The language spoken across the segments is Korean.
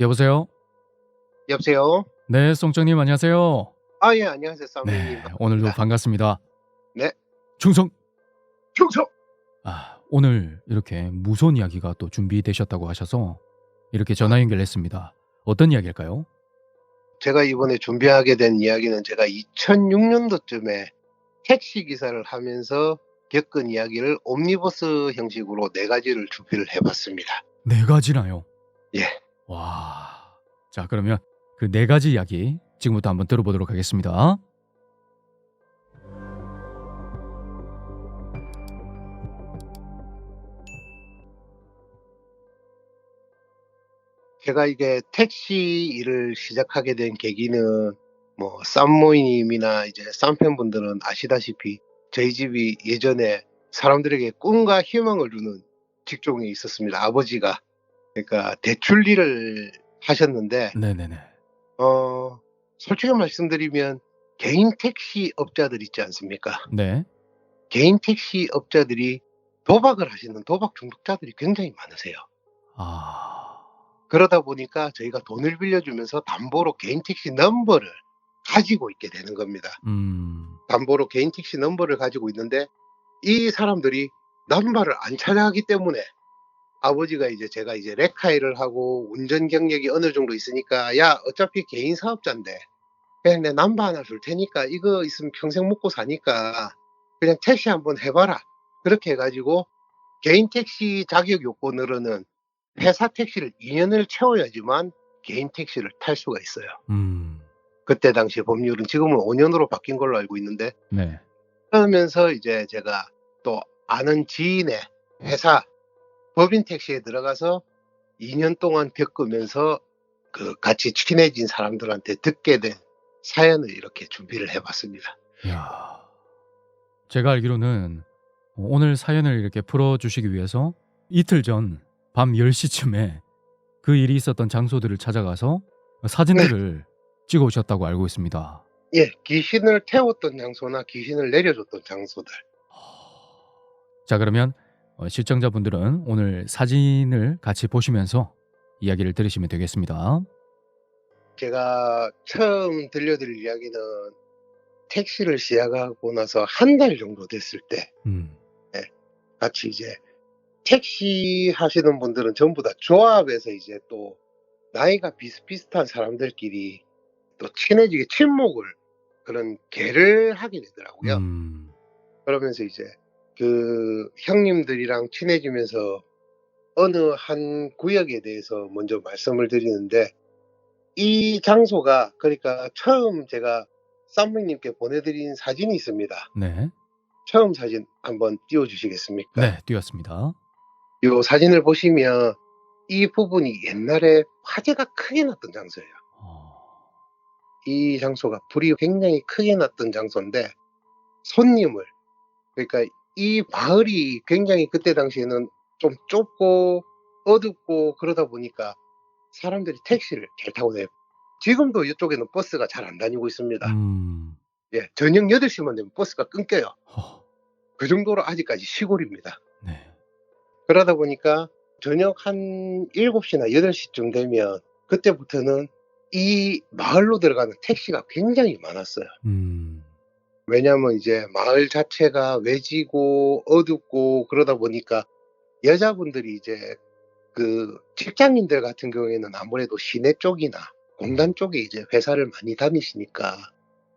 여보세요? 여보세요? 네, 송정님 안녕하세요. 아 예 안녕하세요. 쌈장님 네, 오늘도 반갑습니다. 반갑습니다. 네. 충성! 충성! 오늘 이렇게 무서운 이야기가 또 준비되셨다고 하셔서 이렇게 아 전화 연결했습니다. 어떤 이야기일까요? 제가 이번에 준비하게 된 이야기는 제가 2006 년도쯤에 택시 기사를 하면서 겪은 이야기를 옴니버스 형식으로 4 가지를 준비를 해 봤습니다. 4 가지나요? 예. 와. 자, 그러면 그 4 가지 이야기 지금부터 한번 들어보도록 하겠습니다. 제가 이게 택시 일을 시작하게 된 계기는 뭐 쌈모님이나 이제 쌈팬분들은 아시다시피 저희 집이 예전에 사람들에게 꿈과 희망을 주는 직종이 있었습니다. 아버지가 그러니까 대출 일을 하셨는데 네네네. 솔직히 말씀드리면 개인 택시업자들 있지 않습니까? 네. 개인 택시업자들이 도박을 하시는 도박 중독자들이 굉장히 많으세요. 아. 그러다 보니까 저희가 돈을 빌려주면서 담보로 개인 택시 넘버를 가지고 있게 되는 겁니다. 음. 담보로 개인 택시 넘버를 가지고 있는데 이 사람들이 남바를 안 찾아가기 때문에 아버지가 이제 제가 이제 레카 일을 하고 운전 경력이 어느 정도 있으니까 "야 어차피 개인 사업자인데 그냥 내 남바 하나 줄 테니까 이거 있으면 평생 먹고 사니까 그냥 택시 한번 해 봐라." 그렇게 해 가지고 개인 택시 자격 요건으로는 회사 택시를 2 년을 채워야지만 개인 택시를 탈 수가 있어요. 음. 그때 당시 법률은 지금은 5 년으로 바뀐 걸로 알고 있는데 네. 그러면서 이제 제가 또 아는 지인의 회사 법인 택시에 들어가서 2년 동안 겪으면서 그 같이 친해진 사람들한테 듣게 된 사연을 이렇게 준비를 해 봤습니다. 야. 제가 알기로는 오늘 사연을 이렇게 풀어 주시기 위해서 이틀 전 밤 10 시쯤에 그 일이 있었던 장소들을 찾아가서 네. 사진들을 찍어 오셨다고 알고 있습니다. 예. 귀신을 태웠던 장소나 귀신을 내려줬던 장소들. 자, 그러면 시청자분들은 오늘 사진을 같이 보시면서 이야기를 들으시면 되겠습니다. 제가 처음 들려드릴 이야기는 택시를 시작하고 나서 1달 정도 됐을 때 음. 예 같이 이제 택시 하시는 분들은 전부 다 조합에서 이제 또 나이가 비슷비슷한 사람들끼리 또 친해지게 친목을 그런 계를 하게 되더라고요. 음. 그러면서 이제 그 형님들이랑 친해지면서 어느 한 구역에 대해서 먼저 말씀을 드리는데 이 장소가 그러니까 처음 제가 쌈무님께 보내드린 사진이 있습니다. 네. 처음 사진 한번 띄워 주시겠습니까? 네, 띄었습니다. 요 사진을 보시면 이 부분이 옛날에 화재가 크게 났던 장소예요. 어. 이 장소가 불이 굉장히 크게 났던 장소인데 손님을 그러니까 이 마을이 굉장히 그때 당시에는 좀 좁고 어둡고 그러다 보니까 사람들이 택시를 잘 타고 다녀요. 지금도 이쪽에는 버스가 잘 안 다니고 있습니다. 음. 예. 저녁 8 시만 되면 버스가 끊겨요. 허. 그 정도로 아직까지 시골입니다. 네. 그러다 보니까 저녁 한 7 시나 8 시쯤 되면 그때부터는 이 마을로 들어가는 택시가 굉장히 많았어요. 음. 왜냐하면 이제 마을 자체가 외지고 어둡고 그러다 보니까 여자분들이 이제 그 직장인들 같은 경우에는 아무래도 시내 쪽이나 공단 쪽에 이제 회사를 많이 다니시니까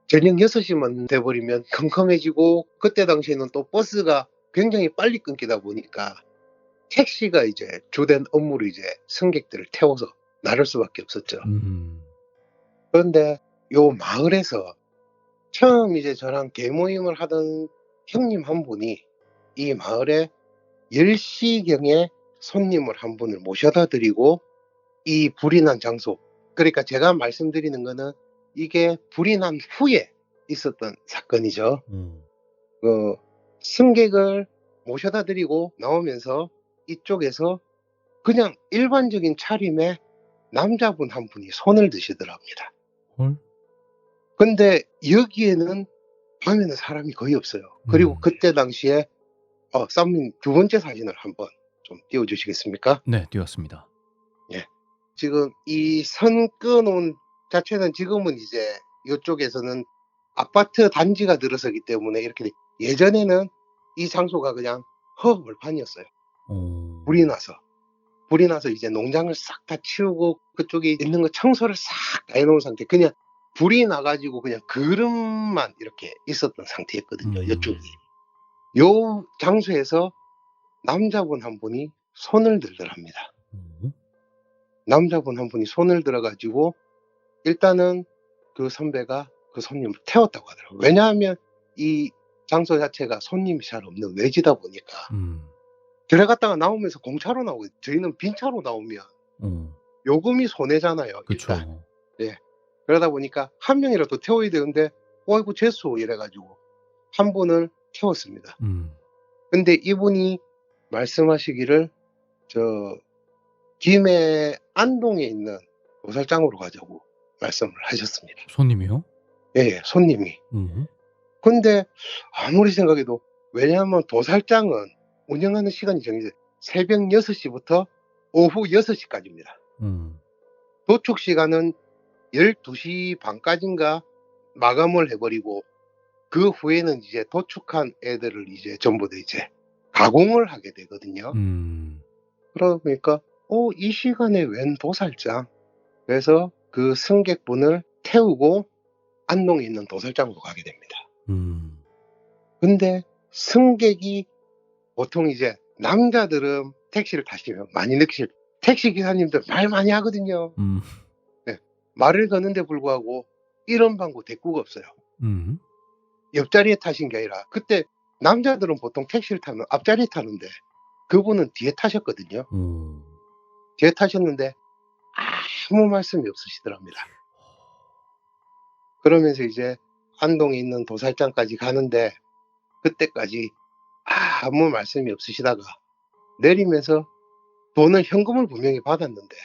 저녁 6 시만 돼 버리면 컴컴해지고 그때 당시에는 또 버스가 굉장히 빨리 끊기다 보니까 택시가 이제 주된 업무로 이제 승객들을 태워서 나를 수밖에 없었죠. 음. 그런데 요 마을에서 처음 이제 저랑 계모임을 하던 형님 한 분이 이 마을에 10 시경에 손님을 한 분을 모셔다 드리고 이 불이 난 장소 그러니까 제가 말씀드리는 거는 이게 불이 난 후에 있었던 사건이죠. 음. 그 승객을 모셔다 드리고 나오면서 이쪽에서 그냥 일반적인 차림의 남자분 한 분이 손을 드시더랍니다. 헐? 근데 여기에는 밤에는 사람이 거의 없어요. 그리고 음. 그때 당시에 쌈님 2 번째 사진을 한번 좀 띄워 주시겠습니까? 네, 띄었습니다. 예. 지금 이 선 끊어놓은 자체는 지금은 이제 이쪽에서는 아파트 단지가 들어서기 때문에 이렇게 예전에는 이 장소가 그냥 허허벌판이었어요. 불이 나서. 불이 나서 이제 농장을 싹 다 치우고 그쪽에 있는 거 청소를 싹 다 해놓은 상태. 그냥 불이 나가지고 그냥 그릇만 이렇게 있었던 상태였거든요. 이쪽이. 요 장소에서 남자분 한 분이 손을 들더랍니다. 남자분 한 분이 손을 들어가지고 일단은 그 선배가 그 손님을 태웠다고 하더라고요. 왜냐하면 이 장소 자체가 손님이 잘 없는 외지다 보니까 들어갔다가 나오면서 공차로 나오고 저희는 빈차로 나오면 요금이 손해잖아요. 그쵸. 일단. 예. 그러다 보니까 한 명이라도 태워야 되는데 어이구 재수 이래가지고 한 분을 태웠습니다. 근데 이분이 말씀하시기를 저 김해 안동에 있는 도살장으로 가자고 말씀을 하셨습니다. 손님이요? 예, 손님이. 근데 아무리 생각해도 왜냐하면 도살장은 운영하는 시간이 정해져 새벽 6시부터 오후 6시까지입니다. 도축 시간은 12시 반까지인가 마감을 해버리고 그 후에는 이제 도축한 애들을 이제 전부 다 이제 가공을 하게 되거든요. 그러다 보니까 이 시간에 웬 도살장? 그래서 그 승객분을 태우고 안동에 있는 도살장으로 가게 됩니다. 근데 승객이 보통 이제 남자들은 택시를 타시면 많이 느끼실 택시 기사님들 말 많이 하거든요. 네, 말을 거는데 불구하고 이런 방구 대꾸가 없어요. 옆자리에 타신 게 아니라 그때 남자들은 보통 택시를 타면 앞자리에 타는데 그분은 뒤에 타셨거든요. 뒤에 타셨는데 아무 말씀이 없으시더랍니다. 그러면서 이제 안동에 있는 도살장까지 가는데 그때까지 아무 말씀이 없으시다가 내리면서 돈을 현금을 분명히 받았는데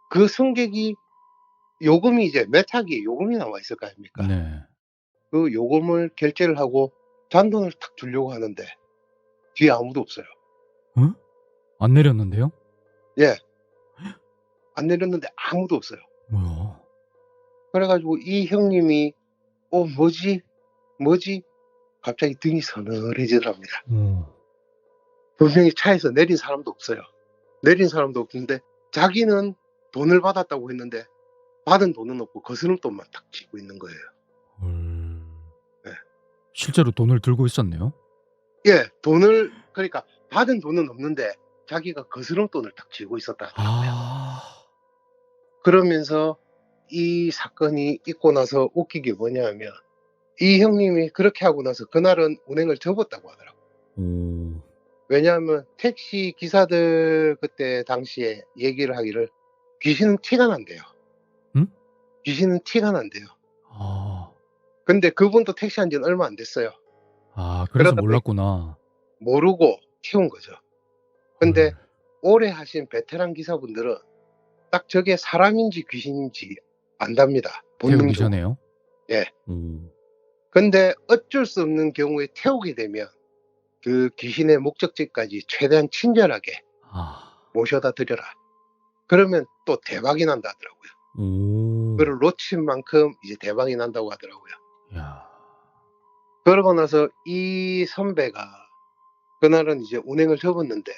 그 승객이 요금이 이제 매탁이 요금이 나와 있을 거 아닙니까? 네. 그 요금을 결제를 하고 잔돈을 탁 주려고 하는데 뒤에 아무도 없어요. 안 내렸는데요? 예. 안 내렸는데 아무도 없어요. 뭐야? 그래가지고 이 형님이 뭐지? 갑자기 등이 서늘해지더랍니다. 분명히 차에서 내린 사람도 없어요. 내린 사람도 없는데 자기는 돈을 받았다고 했는데 받은 돈은 없고 거스름돈만 딱 쥐고 있는 거예요. 네. 실제로 돈을 들고 있었네요? 예, 그러니까 받은 돈은 없는데 자기가 거스름돈을 딱 쥐고 있었다 하더라고요. 그러면서 이 사건이 있고 나서 웃기게 뭐냐면 이 형님이 그렇게 하고 나서 그날은 운행을 접었다고 하더라고요. 왜냐하면 택시 기사들 그때 당시에 얘기를 하기를 귀신은 티가 난대요. 귀신은 티가 난대요. 근데 그분도 택시 한 지는 얼마 안 됐어요. 그래서 그러다 몰랐구나. 모르고 태운 거죠. 근데 오래 하신 베테랑 기사분들은 딱 저게 사람인지 귀신인지 안답니다. 태우기 본능적으로. 전에요? 예. 근데 어쩔 수 없는 경우에 태우게 되면 그 귀신의 목적지까지 최대한 친절하게 모셔다 드려라. 그러면 또 대박이 난다 하더라고요. 그걸 놓친 만큼 이제 대박이 난다고 하더라고요. 야. 그러고 나서 이 선배가 그날은 이제 운행을 접었는데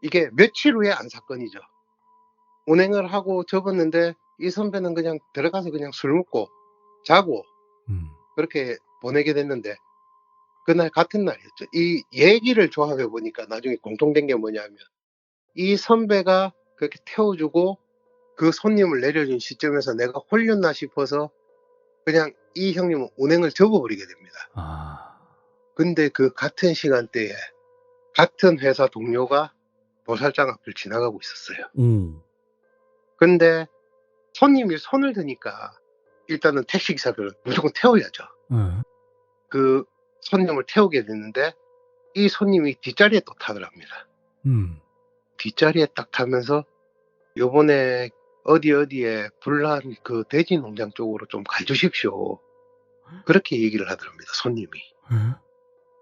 이게 며칠 후에 안 사건이죠. 운행을 하고 접었는데 이 선배는 그냥 들어가서 그냥 술 먹고 자고 그렇게 보내게 됐는데 그날 같은 날이었죠. 이 얘기를 조합해 보니까 나중에 공통된 게 뭐냐면 이 선배가 그렇게 태워주고 그 손님을 내려준 시점에서 내가 홀렸나 싶어서 그냥 이 형님은 운행을 접어버리게 됩니다. 근데 그 같은 시간대에 같은 회사 동료가 도살장 앞을 지나가고 있었어요. 근데 손님이 손을 드니까 일단은 택시기사들은 무조건 태워야죠. 그 손님을 태우게 됐는데 이 손님이 뒷자리에 또 타더랍니다. 뒷자리에 딱 타면서 요번에 어디에 불난 그 돼지 농장 쪽으로 좀 가주십시오. 그렇게 얘기를 하더랍니다. 손님이.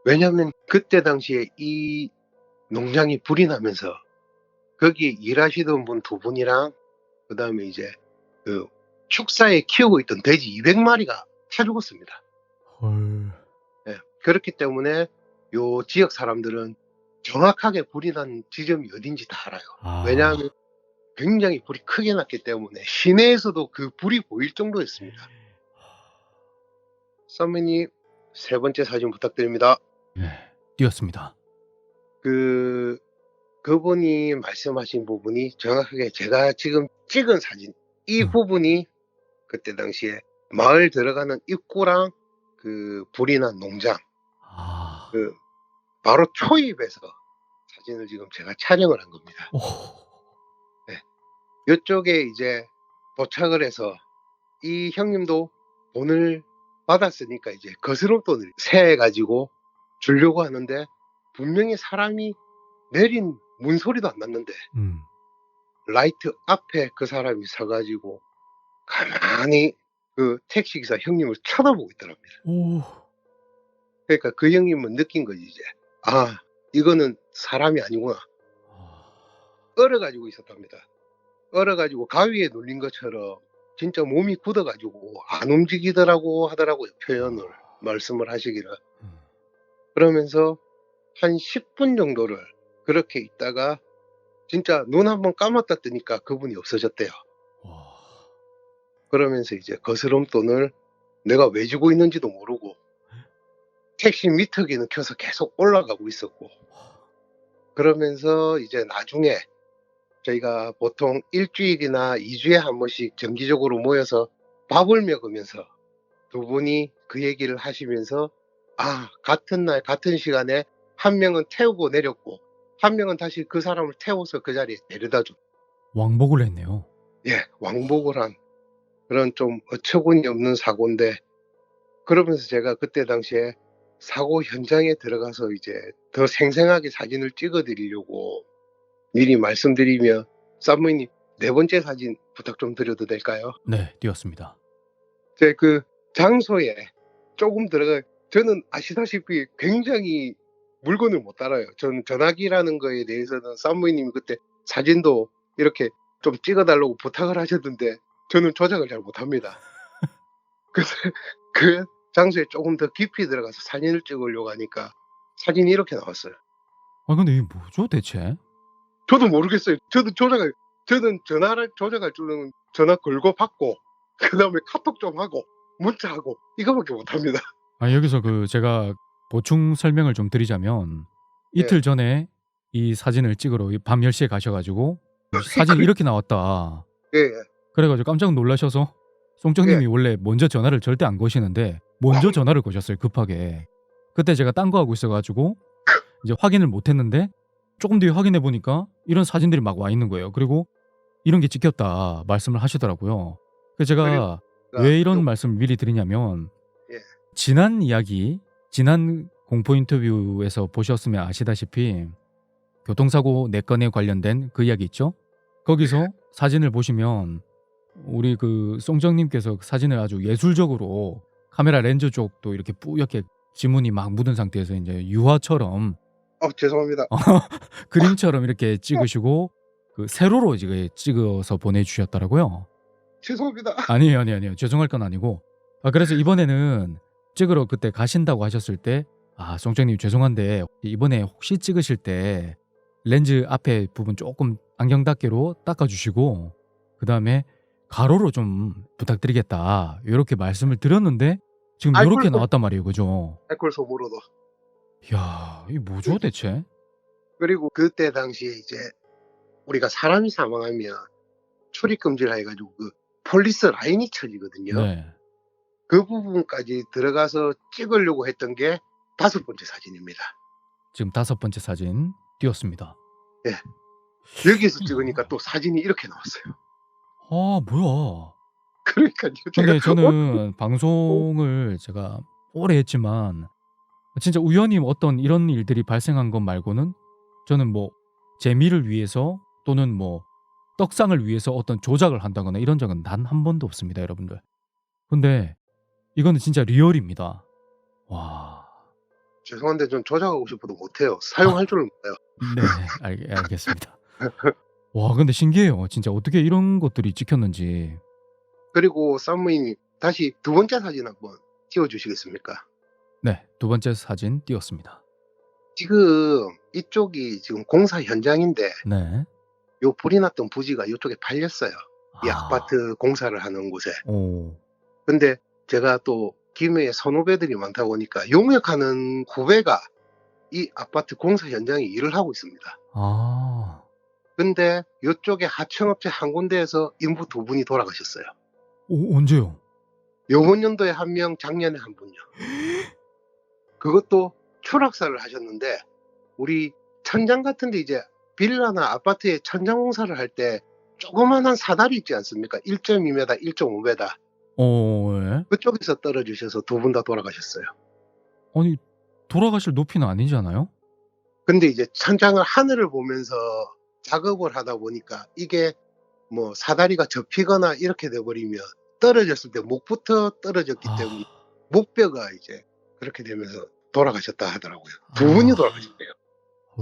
왜냐하면 그때 당시에 이 농장이 불이 나면서 거기 일하시던 분 두 분이랑 그다음에 이제 그 축사에 키우고 있던 돼지 200마리가 다 죽었습니다. 헐. 예. 그렇기 때문에 요 지역 사람들은 정확하게 불이 난 지점이 어딘지 다 알아요. 아. 왜냐하면 굉장히 불이 크게 났기 때문에 시내에서도 그 불이 보일 정도였습니다. 선배님, 세 번째 사진 부탁드립니다. 네. 띄었습니다. 그분이 말씀하신 부분이 정확하게 제가 지금 찍은 사진, 이 부분이 그때 당시에 마을 들어가는 입구랑 그 불이 난 농장, 아. 바로 초입에서 사진을 지금 제가 촬영을 한 겁니다. 오. 요쪽에 이제 도착을 해서 이 형님도 돈을 받았으니까 이제 거스름돈을 세가지고 주려고 하는데 분명히 사람이 내린 문소리도 안 났는데 라이트 앞에 그 사람이 서가지고 가만히 그 택시기사 형님을 쳐다보고 있더랍니다. 오. 그러니까 그 형님은 느낀 거지 이제. 아, 이거는 사람이 아니구나. 얼어가지고 있었답니다. 얼어가지고 가위에 눌린 것처럼 진짜 몸이 굳어가지고 안 움직이더라고 하더라고요. 표현을 말씀을 하시기를. 그러면서 한 10분 정도를 그렇게 있다가 진짜 눈 한번 감았다 뜨니까 그분이 없어졌대요. 와. 그러면서 이제 거스름돈을 내가 왜 주고 있는지도 모르고 택시 미터기는 켜서 계속 올라가고 있었고, 그러면서 이제 나중에 저희가 보통 일주일이나 2주에 한 번씩 정기적으로 모여서 밥을 먹으면서 두 분이 그 얘기를 하시면서 아, 같은 날 같은 시간에 한 명은 태우고 내렸고 한 명은 다시 그 사람을 태워서 그 자리에 데려다 줘. 왕복을 했네요. 예, 왕복을 한 그런 좀 어처구니 없는 사고인데, 그러면서 제가 그때 당시에 사고 현장에 들어가서 이제 더 생생하게 사진을 찍어 드리려고 미리 말씀드리면, 쌈무님 네 번째 사진 부탁 좀 드려도 될까요? 네, 띄었습니다. 제 그 장소에 조금 저는 아시다시피 굉장히 물건을 못 따라요. 저는 전화기라는 거에 대해서는 쌈무님이 그때 사진도 이렇게 좀 찍어달라고 부탁을 하셨는데 저는 조작을 잘 못합니다. 그래서 그 장소에 조금 더 깊이 들어가서 사진을 찍으려고 하니까 사진이 이렇게 나왔어요. 아, 근데 이게 뭐죠, 대체? 저도 모르겠어요. 저는 전화를 조작할 줄은 전화 걸고 받고 그다음에 카톡 좀 하고 문자하고 이거밖에 못합니다. 아, 여기서 제가 보충 설명을 좀 드리자면 이틀 예. 전에 이 사진을 찍으러 밤 10시에 가셔가지고 사진이 이렇게 나왔다. 예, 예. 그래가지고 깜짝 놀라셔서 송정님이 원래 먼저 전화를 절대 안 거시는데 먼저 전화를 거셨어요, 급하게. 그때 제가 딴 거 하고 있어가지고 이제 확인을 못했는데 조금 뒤에 확인해 보니까 이런 사진들이 막 와 있는 거예요. 그리고 이런 게 찍혔다 말씀을 하시더라고요. 그래서 제가 왜 이런 말씀을 미리 드리냐면 예. 지난 공포 인터뷰에서 보셨으면 아시다시피 교통사고 4건에 관련된 그 이야기 있죠? 거기서 사진을 보시면 우리 송정님께서 사진을 아주 예술적으로 카메라 렌즈 쪽도 이렇게 뿌옇게 지문이 막 묻은 상태에서 이제 유화처럼 죄송합니다. 그림처럼 이렇게 찍으시고 세로로 이제 찍어서 보내주셨더라고요. 죄송합니다. 아니에요. 죄송할 건 아니고. 그래서 이번에는 찍으러 그때 가신다고 하셨을 때 송정님 죄송한데 이번에 혹시 찍으실 때 렌즈 앞에 부분 조금 안경닦개로 닦아주시고 그 다음에 가로로 좀 부탁드리겠다 이렇게 말씀을 드렸는데 지금 이렇게 나왔단 말이에요. 그죠? 알콜 소모로도. 이야, 이게 뭐죠 대체? 그리고 그때 당시에 이제 우리가 사람이 사망하면 출입금지를 해가지고 그 폴리스 라인이 쳐지거든요. 네. 그 부분까지 들어가서 찍으려고 했던 게 5번째 사진입니다. 지금 5번째 사진 띄웠습니다. 예. 여기서 찍으니까 또 사진이 이렇게 나왔어요. 뭐야? 그러니까요. 근데 저는 방송을 제가 오래 했지만 진짜 우연히 어떤 이런 일들이 발생한 것 말고는 저는 뭐 재미를 위해서 또는 뭐 떡상을 위해서 어떤 조작을 한다거나 이런 적은 단 한 번도 없습니다, 여러분들. 근데 이거는 진짜 리얼입니다. 와. 죄송한데 전 조작하고 싶어도 못해요. 사용할 줄은 몰라요. 네, 알겠습니다. 와 근데 신기해요. 진짜 어떻게 이런 것들이 찍혔는지. 그리고 산부인님 다시 두 번째 사진 한번 띄워 주시겠습니까? 네. 두 번째 사진 띄웠습니다. 지금 이쪽이 지금 공사 현장인데 네. 요 불이 났던 부지가 요쪽에 팔렸어요, 이 아. 아파트 공사를 하는 곳에. 오. 근데 제가 또 김해에 선후배들이 많다 보니까 용역하는 후배가 이 아파트 공사 현장에 일을 하고 있습니다. 아. 근데 요쪽에 하청업체 한 군데에서 인부 두 분이 돌아가셨어요. 언제요? 요번 연도에 한 명, 작년에 한 분요. 그것도 추락사를 하셨는데 우리 천장 같은 데 이제 빌라나 아파트에 천장 공사를 할 때 조그마한 사다리 있지 않습니까? 1.2m, 1.5m. 예. 그쪽에서 떨어지셔서 두 분 다 돌아가셨어요. 아니 돌아가실 높이는 아니잖아요? 근데 이제 천장을 하늘을 보면서 작업을 하다 보니까 이게 뭐 사다리가 접히거나 이렇게 돼 버리면 떨어졌을 때 목부터 떨어졌기 때문에 아. 목뼈가 이제 그렇게 되면서 돌아가셨다 하더라고요. 두 분이 아. 돌아가셨대요.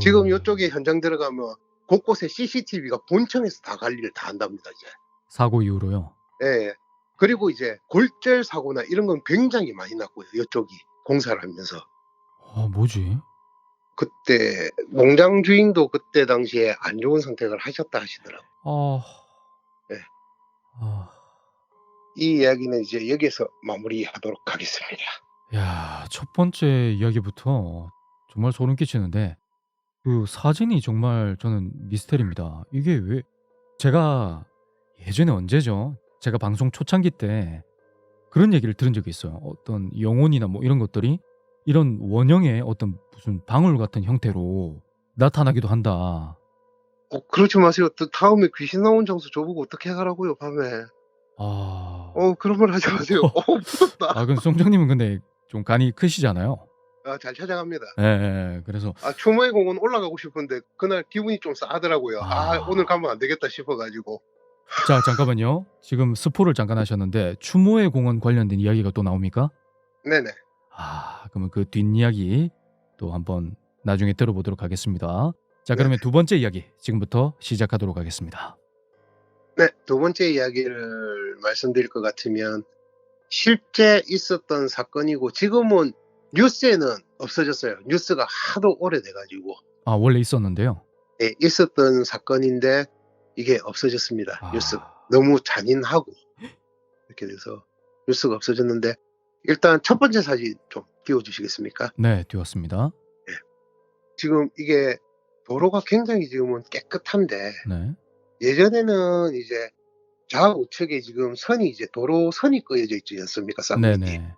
지금 어. 요쪽에 현장 들어가면 곳곳에 CCTV가 본청에서 다 관리를 다 한답니다, 이제. 사고 이후로요? 예. 그리고 이제 골절 사고나 이런 건 굉장히 많이 났고요, 요쪽이 공사를 하면서. 뭐지? 그때 농장 주인도 그때 당시에 안 좋은 선택을 하셨다 하시더라고요. 아. 예. 아. 이 이야기는 이제 여기에서 마무리하도록 하겠습니다. 야 첫 번째 이야기부터 정말 소름 끼치는데 그 사진이 정말 저는 미스테리입니다. 이게 왜 제가 예전에 언제죠? 제가 방송 초창기 때 그런 얘기를 들은 적이 있어요. 어떤 영혼이나 뭐 이런 것들이 이런 원형의 어떤 무슨 방울 같은 형태로 나타나기도 한다. 그러지 마세요. 또 다음에 귀신 나온 장소 저보고 어떻게 하라고요, 밤에. 아. 그런 말 하지 마세요. 무섭다. 아 근데 송장님은 근데 좀 간이 크시잖아요. 잘 찾아갑니다. 예예예. 그래서 추모의 공원 올라가고 싶은데 그날 기분이 좀 싸하더라고요. 오늘 아. 가면 안 되겠다 싶어 가지고. 자 잠깐만요. 지금 스포를 잠깐 하셨는데 추모의 공원 관련된 이야기가 또 나옵니까? 네네. 그러면 그 뒷이야기 또 한번 나중에 들어보도록 하겠습니다. 자 네네. 그러면 두 번째 이야기 지금부터 시작하도록 하겠습니다. 네. 두 번째 이야기를 말씀드릴 것 같으면 실제 있었던 사건이고 지금은 뉴스에는 없어졌어요. 뉴스가 하도 오래돼 가지고. 원래 있었는데요. 예, 있었던 사건인데 이게 없어졌습니다, 뉴스가. 아. 너무 잔인하고 이렇게 돼서 뉴스가 없어졌는데 일단 첫 번째 사진 좀 띄워 주시겠습니까? 네 띄웠습니다. 예. 지금 이게 도로가 굉장히 지금은 깨끗한데 네. 예전에는 이제 좌우측에 지금 선이 이제 도로선이 그어져 있지 않습니까, 쌍문이. 네네.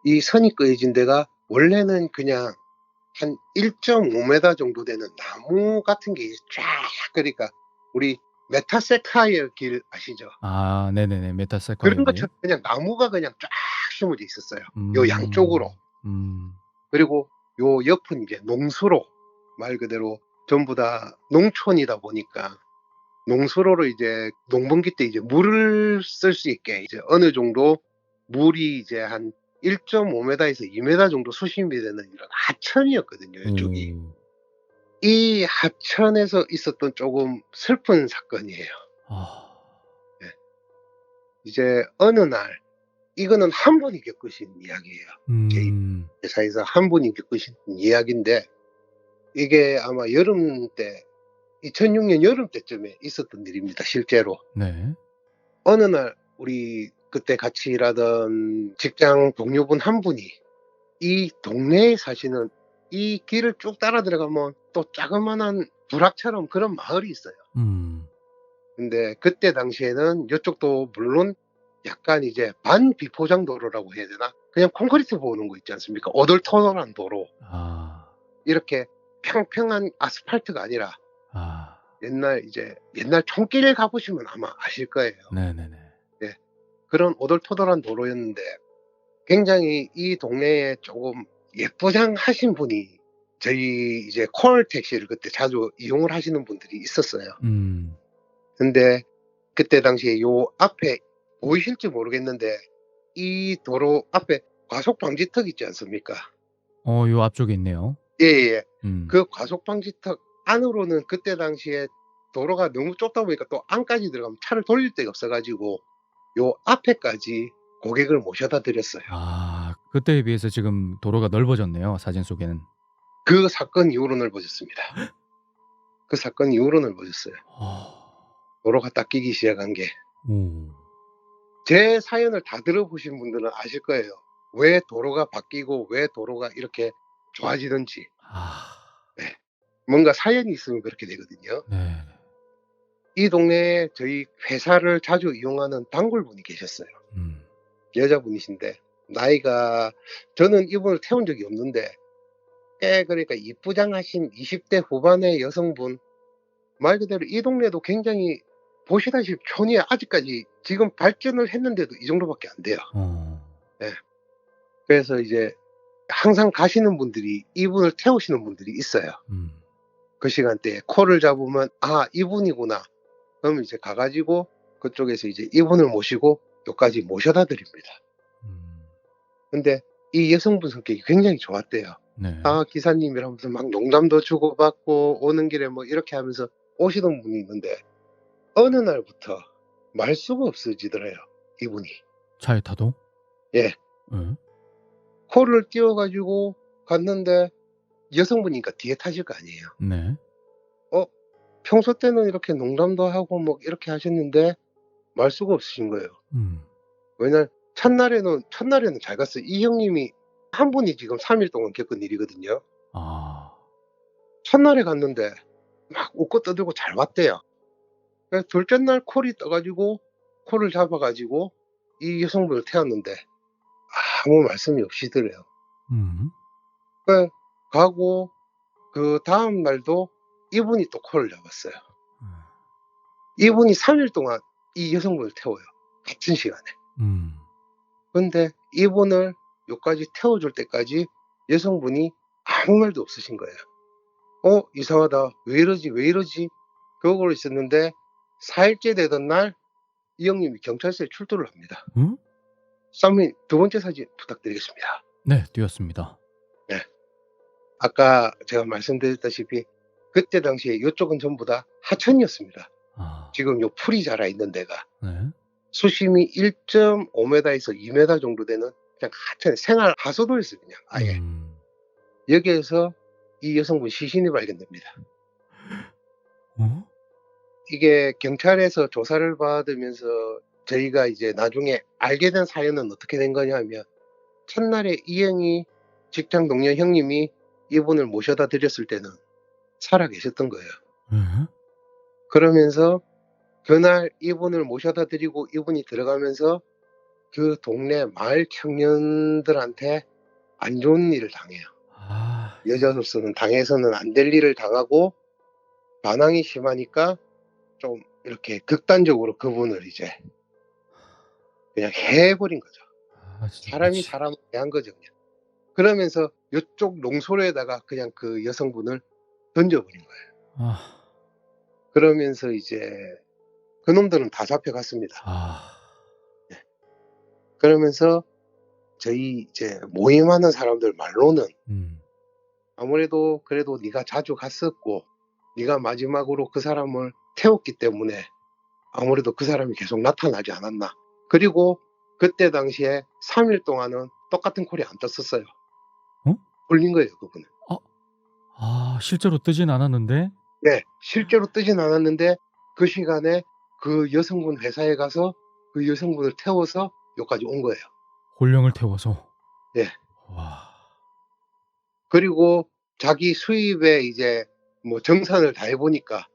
이 선이 그어진 데가 원래는 그냥 한 1.5m 정도 되는 나무 같은 게 이제 쫙, 그러니까 우리 메타세카이어 길 아시죠? 네네네. 그런 메타세콰이어길. 것처럼 그냥 나무가 그냥 쫙 심어져 있었어요, 요 양쪽으로. 음. 음. 그리고 요 옆은 이제 농수로, 말 그대로 전부 다 농촌이다 보니까 농수로로 이제 농번기 때 이제 물을 쓸 수 있게 이제 어느 정도 물이 이제 한 1.5m에서 2m 정도 수심이 되는 이런 하천이었거든요, 이쪽이. 오. 이 하천에서 있었던 조금 슬픈 사건이에요. 아. 예. 이제 어느 날 이거는 한 분이 겪으신 이야기예요. 제 음. 회사에서 한 분이 겪으신 이야기인데 이게 아마 여름 때 2006년 여름 때쯤에 있었던 일입니다, 실제로. 네. 어느 날 우리 그때 같이 일하던 직장 동료분 한 분이 이 동네에 사시는 이 길을 쭉 따라 들어가면 또 자그마한 부락처럼 그런 마을이 있어요. 음. 근데 그때 당시에는 요쪽도 물론 약간 이제 반비포장 도로라고 해야 되나? 그냥 콘크리트 보는 거 있지 않습니까? 오돌토돌한 도로. 아. 이렇게 평평한 아스팔트가 아니라 아. 옛날 촌길 가보시면 아마 아실 거예요. 네네네. 예. 그런 오돌토돌한 도로였는데 굉장히 이 동네에 조금 예쁘장하신 분이 저희 이제 콜 택시를 그때 자주 이용을 하시는 분들이 있었어요. 음. 근데 그때 당시에 요 앞에 보이실지 모르겠는데 이 도로 앞에 과속 방지턱 있지 않습니까? 요 앞쪽에 있네요. 예예. 음. 그 과속 방지턱 안으로는 그때 당시에 도로가 너무 좁다 보니까 또 안까지 들어가면 차를 돌릴 데가 없어 가지고 요 앞에까지 고객을 모셔다 드렸어요. 아 그때에 비해서 지금 도로가 넓어졌네요, 사진 속에는. 그 사건 이후로 넓어졌습니다. 그 사건 이후로 넓어졌어요. 아. 도로가 닦이기 시작한 게. 오. 제 사연을 다 들어보신 분들은 아실 거예요. 왜 도로가 바뀌고 왜 도로가 이렇게 좋아지는지. 아. 네. 뭔가 사연이 있으면 그렇게 되거든요. 네. 이 동네에 저희 회사를 자주 이용하는 단골분이 계셨어요. 음. 여자분이신데 나이가 저는 이분을 태운 적이 없는데 꽤 그러니까 이쁘장하신 20대 후반의 여성분, 말 그대로 이 동네도 굉장히 보시다시피 촌이 아직까지 지금 발전을 했는데도 이 정도밖에 안 돼요. 어. 예. 그래서 이제 항상 가시는 분들이 이분을 태우시는 분들이 있어요. 음. 그 시간대에 콜을 잡으면 '아 이분이구나.' 그러면 이제 가 가지고 그쪽에서 이제 이분을 모시고 요까지 모셔다 드립니다. 음. 근데 이 여성분 성격이 굉장히 좋았대요. 네. 아 기사님이라면서 막 농담도 주고받고 오는 길에 뭐 이렇게 하면서 오시던 분이 있는데 어느 날부터 말수가 없어지더래요, 이분이. 차에 타도? 예. 예. 콜을 띄워 가지고 갔는데 여성분이니까 뒤에 타실 거 아니에요. 네. 어 평소 때는 이렇게 농담도 하고 뭐 이렇게 하셨는데 말수가 없으신 거예요. 음. 왜냐면 첫날에는 잘 갔어요. 이 형님이 한 분이 지금 3일 동안 겪은 일이거든요. 아. 첫날에 갔는데 막 웃고 떠들고 잘 왔대요. 그래서 둘째 날 콜이 떠 가지고 콜을 잡아 가지고 이 여성분을 태웠는데 아무 말씀이 없이더래요. 음. 그 가고 그다음 날도 이분이 또 콜을 잡았어요. 이분이 3일 동안 이 여성분을 태워요, 같은 시간에. 음. 근데 이분을 요까지 태워 줄 때까지 여성분이 아무 말도 없으신 거예요. 이상하다. 왜 이러지, 왜 이러지?' 그러고 있었는데 4 일째 되던 날 이 형님이 경찰서에 출두를 합니다. 응? 쌈님 두 번째 사진 부탁드리겠습니다. 네. 띄었습니다. 네. 아까 제가 말씀드렸다시피 그때 당시에 요쪽은 전부 다 하천이었습니다. 아. 지금 요 풀이 자라 있는 데가. 네. 수심이 1.5 미터에서 2 미터 정도 되는 그냥 하천 생활 하수도였어요 그냥 아예. 음. 여기에서 이 여성분 시신이 발견됩니다. 어? 이게 경찰에서 조사를 받으면서 저희가 이제 나중에 알게 된 사연은 어떻게 된 거냐면 첫날에 이 형이 직장 동료 형님이 이분을 모셔다 드렸을 때는 살아 계셨던 거예요. 예? 그러면서 그날 이분을 모셔다 드리고 이분이 들어가면서 그 동네 마을 청년들한테 안 좋은 일을 당해요. 아. 여자로서는 당해서는 안 될 일을 당하고 반항이 심하니까 좀 이렇게 극단적으로 그분을 이제 그냥 해 버린 거죠. 아 진짜 사람이 미치 사람을 대한 거죠 그냥. 그러면서 요쪽 농소로에다가 그냥 그 여성분을 던져 버린 거예요. 아. 그러면서 이제 그놈들은 다 잡혀갔습니다. 아. 그러면서 저희 이제 모임하는 사람들 말로는 음. 아무래도 그래도 네가 자주 갔었고 네가 마지막으로 그 사람을 태웠기 때문에 아무래도 그 사람이 계속 나타나지 않았나. 그리고 그때 당시에 3일 동안은 똑같은 콜이 안 떴었어요. 어? 걸린 거예요 그분은. 아 실제로 뜨진 않았는데 네. 실제로 뜨진 않았는데 그 시간에 그 여성분 회사에 가서 그 여성분을 태워서 여기까지 온 거예요. 혼령을 태워서. 예. 와. 그리고 자기 수입에 이제 뭐 정산을 다 해 보니까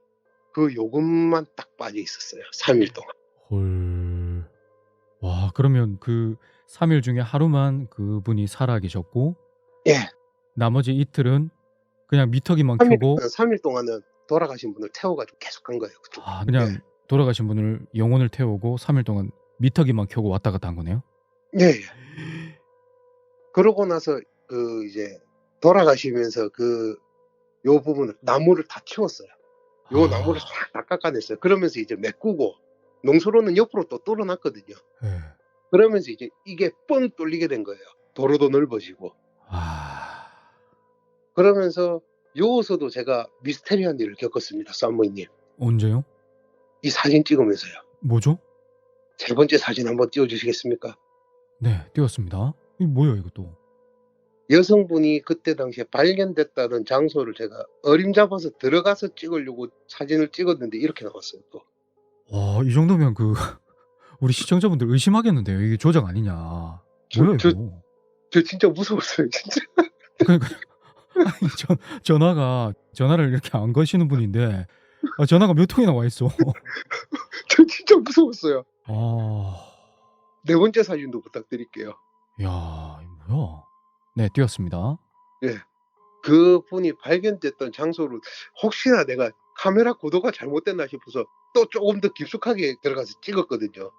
그 요금만 딱 빠져 있었어요 3일 동안. 헐. 와 그러면 그 3일 중에 하루만 그분이 살아 계셨고 예. 나머지 이틀은 그냥 미터기만 3일 켜고 3일 동안은 돌아가신 분을 태워 가지고 계속 간 거예요 그쪽으로. 아 그냥 돌아가신 분을 영혼을 태우고 3일 동안 미터기만 켜고 왔다 갔다 한 거네요? 예예. 그러고 나서 그 이제 돌아가시면서 요 부분을 나무를 다 치웠어요. 요 나무를 아. 싹 다 깎아냈어요. 그러면서 이제 메꾸고 농수로는 옆으로 또 뚫어 놨거든요. 예. 그러면서 이제 이게 뻥 뚫리게 된 거예요. 도로도 넓어지고. 아. 그러면서 요서도 제가 미스테리한 일을 겪었습니다, 산모님. 언제요? 이 사진 찍으면서요. 뭐죠? 세 번째 사진 한번 띄워 주시겠습니까? 네. 띄웠습니다. 이거 뭐예요 이거 또? 여성분이 그때 당시에 발견됐다는 장소를 제가 어림잡아서 들어가서 찍으려고 사진을 찍었는데 이렇게 나왔어요 또. 와 이 정도면 그 우리 시청자분들 의심하겠는데요. 이게 조작 아니냐. 저 뭐야 저 이거. 저 진짜 무서웠어요 진짜. 그러니까요. 아니 전화를 이렇게 안 거시는 분인데 전화가 몇 통이나 와 있어. 저 진짜 무서웠어요. 아. 네 번째 사진도 부탁드릴게요. 야 이거 뭐야. 네 띄웠습니다. 예. 그분이 발견됐던 장소를 혹시나 내가 카메라 구도가 잘못됐나 싶어서 또 쪼금 더 깊숙하게 들어가서 찍었거든요.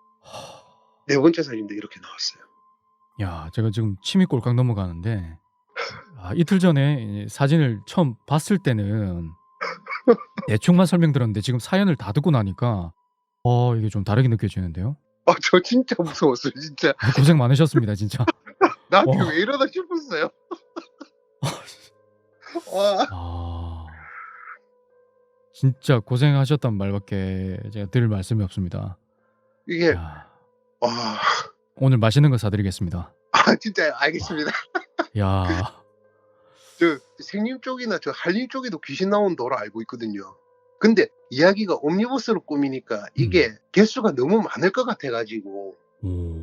네 번째 사진도 이렇게 나왔어요. 야 제가 지금 침이 꼴깍 넘어가는데 이틀 전에 이 사진을 처음 봤을 때는 대충만 설명드렸는데 지금 사연을 다 듣고 나니까 이게 좀 다르게 느껴지는데요. 저 진짜 무서웠어요 진짜. 고생 많으셨습니다 진짜. 나한테 와. 왜 이러나 싶었어요. 와. 아. 진짜 고생하셨단 말밖에 제가 드릴 말씀이 없습니다. 이게 야. 와. 오늘 맛있는 거 사드리겠습니다. 진짜요? 알겠습니다. 야. 저 생림 쪽이나 저 한림 쪽에도 귀신 나오는 도로 알고 있거든요. 근데 이야기가 옴니버스로 꾸미니까 이게 개수가 너무 많을 것 같아 가지고 오.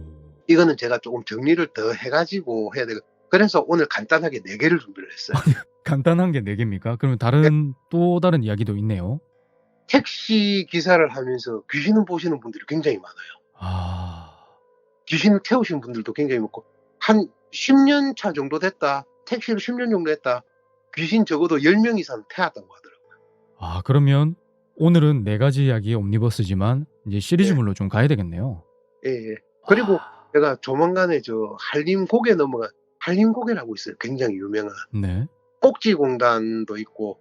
이거는 제가 조금 정리를 더 해 가지고 해야 되고 그래서 오늘 간단하게 4 개를 준비를 했어요. 간단한 게 4 개입니까? 그러면 또 다른 이야기도 있네요. 택시 기사를 하면서 귀신을 보시는 분들이 굉장히 많아요. 아. 귀신을 태우신 분들도 굉장히 많고 한 10년 차 정도 됐다. 택시를 10년 정도 했다. 귀신 적어도 10명 이상 태웠다고 하더라고요. 그러면 오늘은 4 가지 이야기의 옴니버스지만 이제 시리즈물로 좀 가야 되겠네요. 예예. 그리고 아. 제가 조만간에 저 한림고개 넘어간 한림고개라고 있어요. 굉장히 유명한. 네. 꼭지공단도 있고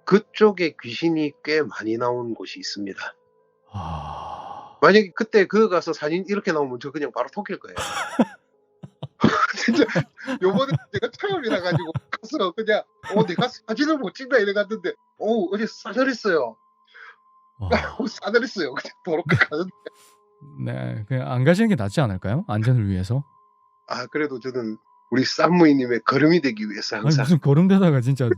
그쪽에 귀신이 꽤 많이 나온 곳이 있습니다. 아. 만약에 그때 그거 가서 사진 이렇게 나오면 저 그냥 바로 토킬 거예요. 진짜 요번에 제가 처음이라 가지고 가서 그냥 내가 사진을 못 찍나 이래 갔는데 어제 싸늘했어요. 와. 싸늘했어요. 그냥 도로가 가는데. 네. 그냥 안 가시는 게 낫지 않을까요? 안전을 위해서. 그래도 저는 우리 쌈무이님의 걸음이 되기 위해서 아니 항상 무슨 거름대다가 진짜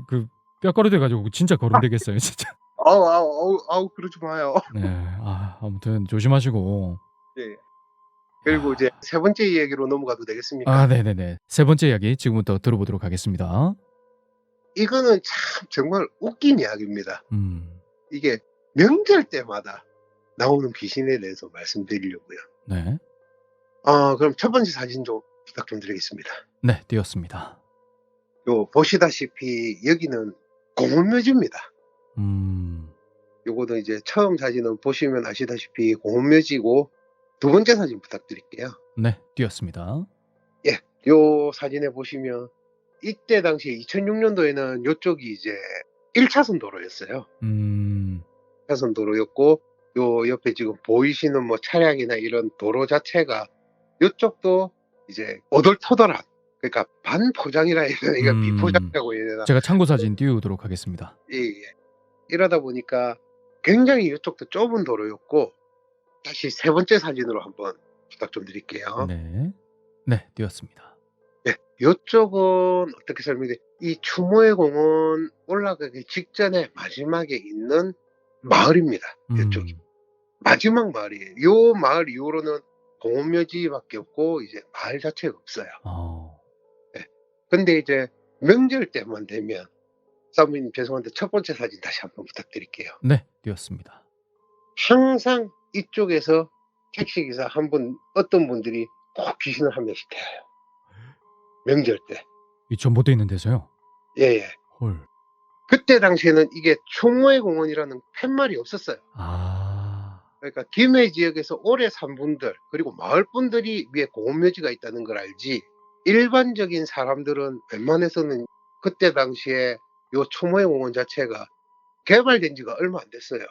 그 뼈가루 돼 가지고 진짜 거름되겠어요 진짜. 아우 그러지 마요. 네. 아무튼 조심하시고. 예. 그리고 이제 세 번째 이야기로 넘어가도 되겠습니까? 네네네. 세 번째 이야기 지금부터 들어보도록 하겠습니다. 이거는 참 정말 웃긴 이야기입니다. 이게 명절 때마다 나오는 귀신에 대해서 말씀드리려고요. 네. 그럼 첫 번째 사진 좀 부탁 좀 드리겠습니다. 네. 띄웠습니다. 보시다시피 여기는 공원묘지입니다. 요거도 이제 처음 사진은 보시면 아시다시피 공원묘지고 두 번째 사진 부탁드릴게요. 네. 띄웠습니다. 예. 요 사진에 보시면 이때 당시에 2006년도에는 요쪽이 이제 1차선 도로였어요. 1차선 도로였고 요 옆에 지금 보이시는 뭐 차량이나 이런 도로 자체가 요쪽도 이제 오돌토돌한 그러니까 반포장이라 해야 되나 이거 비포장이라고 해야 되나. 제가 참고 사진 띄우도록 하겠습니다. 예. 이러다 보니까 굉장히 요쪽도 좁은 도로였고 다시 세 번째 사진으로 한번 부탁 좀 드릴게요. 네. 네. 띄웠습니다. 예. 요쪽은 어떻게 설명해 이 추모의 공원 올라가기 직전에 마지막에 있는 마을입니다. 요쪽이. 마지막 마을이에요. 요 마을 이후로는 공원묘지밖에 없고 이제 마을 자체가 없어요. 예. 근데 이제 명절 때만 되면 사모님 죄송한데 첫 번째 사진 다시 한번 부탁드릴게요. 네. 띄웠습니다. 항상 이쪽에서 택시기사 어떤 분들이 꼭 귀신을 한 명씩 태워요. 명절 때. 이 전봇대 있는 데서요? 예예. 헐. 그때 당시에는 이게 추모의 공원이라는 팻말이 없었어요. 그러니까 김해 지역에서 오래 산 분들 그리고 마을 분들이 위에 공원묘지가 있다는 걸 알지 일반적인 사람들은 웬만해서는 그때 당시에 요 추모의 공원 자체가 개발된 지가 얼마 안 됐어요.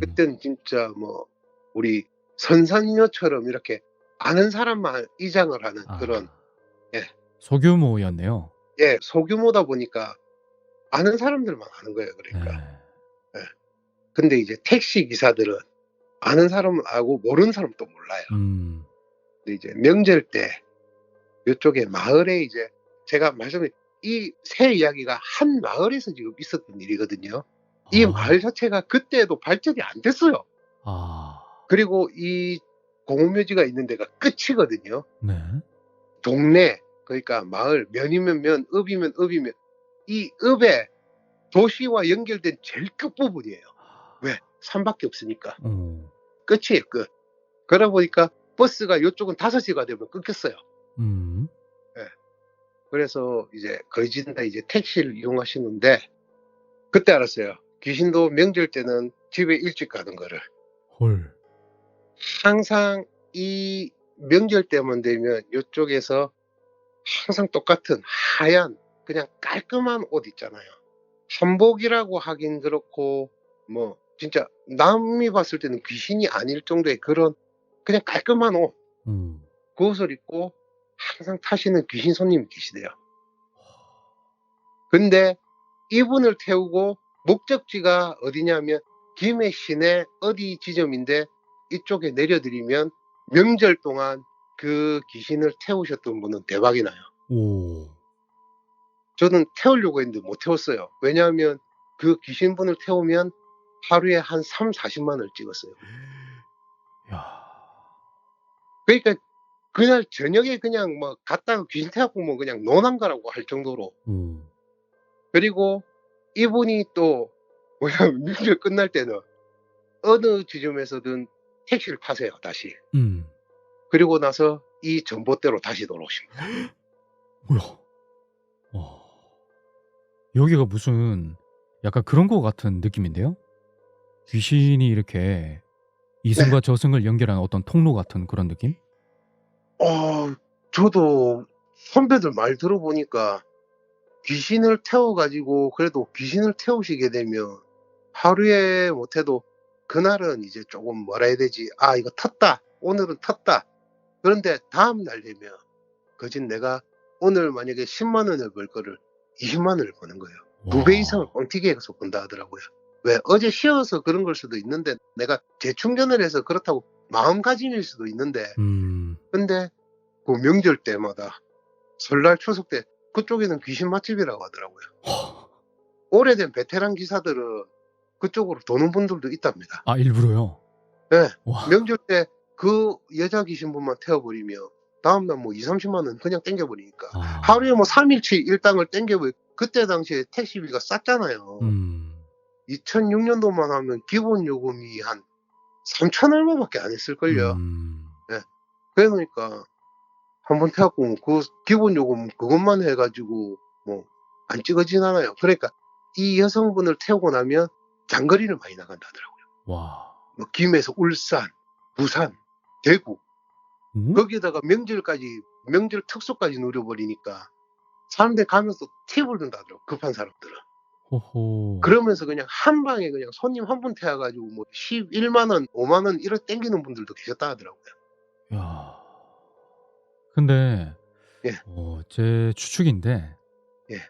그때는 진짜 뭐 우리 선산묘처럼 이렇게 아는 사람만 이장을 하는 그런 소규모였네요. 예, 소규모다 보니까 아는 사람들만 아는 거예요. 그러니까. 네. 근데 이제 택시 기사들은 아는 사람은 알고 모르는 사람은 또 몰라요. 음. 근데 이제 명절 때 요쪽에 마을에 이제 제가 말씀드린 이 새 이야기가 한 마을에서 지금 있었던 일이거든요. 이 마을 아. 자체가 그때도 발전이 안 됐어요. 아. 그리고 이 공원묘지가 있는 데가 끝이거든요. 네. 동네, 그러니까 마을, 면이면 면, 읍이면 읍이면 이 읍에 도시와 연결된 제일 끝부분이에요. 왜? 산밖에 없으니까. 어. 끝이에요, 끝. 그러다 보니까 버스가 요쪽은 5시가 되면 끊겼어요. 음. 예. 그래서 이제 거의 다 이제 택시를 이용하시는데 그때 알았어요. 귀신도 명절 때는 집에 일찍 가는 거를. 헐. 항상 이 명절 때만 되면 요쪽에서 항상 똑같은 하얀 그냥 깔끔한 옷 있잖아요. 한복이라고 하긴 그렇고 뭐 진짜 남이 봤을 때는 귀신이 아닐 정도의 그런 그냥 깔끔한 옷, 음. 그 옷을 입고 항상 타시는 귀신 손님이 계시대요. 근데 이분을 태우고 목적지가 어디냐면 김해 시내 어디 지점인데 이쪽에 내려드리면 명절 동안 그 귀신을 태우셨던 분은 대박이 나요. 오. 저는 태우려고 했는데 못 태웠어요. 왜냐하면 그 귀신분을 태우면 하루에 한 3-40만 원을 찍었어요. 야. 그러니까 그날 저녁에 그냥 뭐 갔다가 귀신 태워갖고 뭐 그냥 노는 거라고 할 정도로. 음. 그리고 이분이 또 뭐냐면 명절 끝날 때는 어느 지점에서든 택시를 타세요, 다시. 음. 그리고 나서 이 전봇대로 다시 돌아오십니다. 뭐야? 와. 여기가 무슨 약간 그런 거 같은 느낌인데요? 귀신이 이렇게 네. 이승과 저승을 연결하는 어떤 통로 같은 그런 느낌? 저도 선배들 말 들어보니까 귀신을 태워가지고 그래도 귀신을 태우시게 되면 하루에 못해도 그날은 이제 조금 뭐라 해야 되지? 아, 이거 텄다. 오늘은 텄다. 그런데 다음날 되면 거짓 내가 오늘 만약에 10만 원을 벌 거를 20만 원을 버는 거예요. 2배 이상을 와. 뻥튀기해서 번다 하더라고요. 왜? 어제 쉬어서 그런 걸 수도 있는데 내가 재충전을 해서 그렇다고 마음가짐일 수도 있는데 음. 근데 그 명절 때마다 설날 추석 때 그쪽에는 귀신 맛집이라고 하더라고요. 오래된 베테랑 기사들은 그쪽으로 도는 분들도 있답니다. 아, 일부러요? 예. 와. 명절 때 그 여자 귀신분만 태워버리면 다음날 뭐 20-30만 원 그냥 땡겨버리니까 아. 하루에 뭐 3일치 일당을 땡겨버리 그때 당시에 택시비가 쌌잖아요. 음. 2006년도만 하면 기본 요금이 한 3천 얼마밖에 안 했을걸요. 음. 예. 그러니까 한번 태워갖고 그 기본 요금 그것만 해가지고 뭐 안 찍어지진 않아요. 그러니까 이 여성분을 태우고 나면 장거리를 많이 나간다 하더라고요. 와. 뭐 김에서 울산, 부산, 대구 어? 거기에다가 명절까지 명절 특수까지 누려버리니까 사람들 가면서 팁을 준다 하더라고요. 급한 사람들은. 호호. 그러면서 그냥 한 방에 그냥 손님 한 분 태워가지고 뭐 11만 원, 5만 원 이렇게 땡기는 분들도 계셨다 하더라고요. 야. 근데 예. 제 추측인데 예.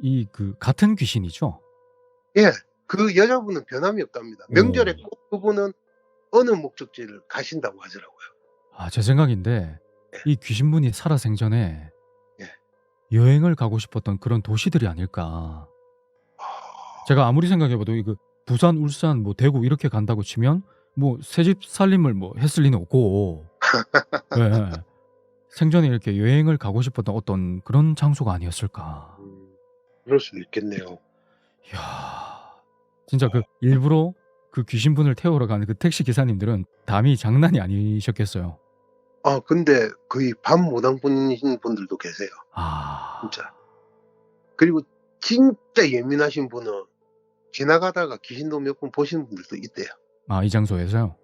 이 그 같은 귀신이죠? 예. 그 여자분은 변함이 없답니다. 명절에 오. 꼭 그분은 어느 목적지를 가신다고 하더라고요. 아, 제 생각인데 예. 이 귀신분이 살아생전에 예. 여행을 가고 싶었던 그런 도시들이 아닐까. 제가 아무리 생각해 봐도 이 그 부산, 울산, 뭐 대구 이렇게 간다고 치면 뭐 새집 살림을 뭐 했을 리는 없고 예. 생전에 이렇게 여행을 가고 싶었던 어떤 그런 장소가 아니었을까. 그럴 수도 있겠네요. 이야. 진짜 그 일부러 그 귀신분을 태우러 가는 그 택시 기사님들은 담이 장난이 아니셨겠어요. 근데 거의 밤 무당 분이신 분들도 계세요. 아. 진짜. 그리고 진짜 예민하신 분은 지나가다가 귀신도 몇 분 보시는 분들도 있대요. 아, 이 장소에서요?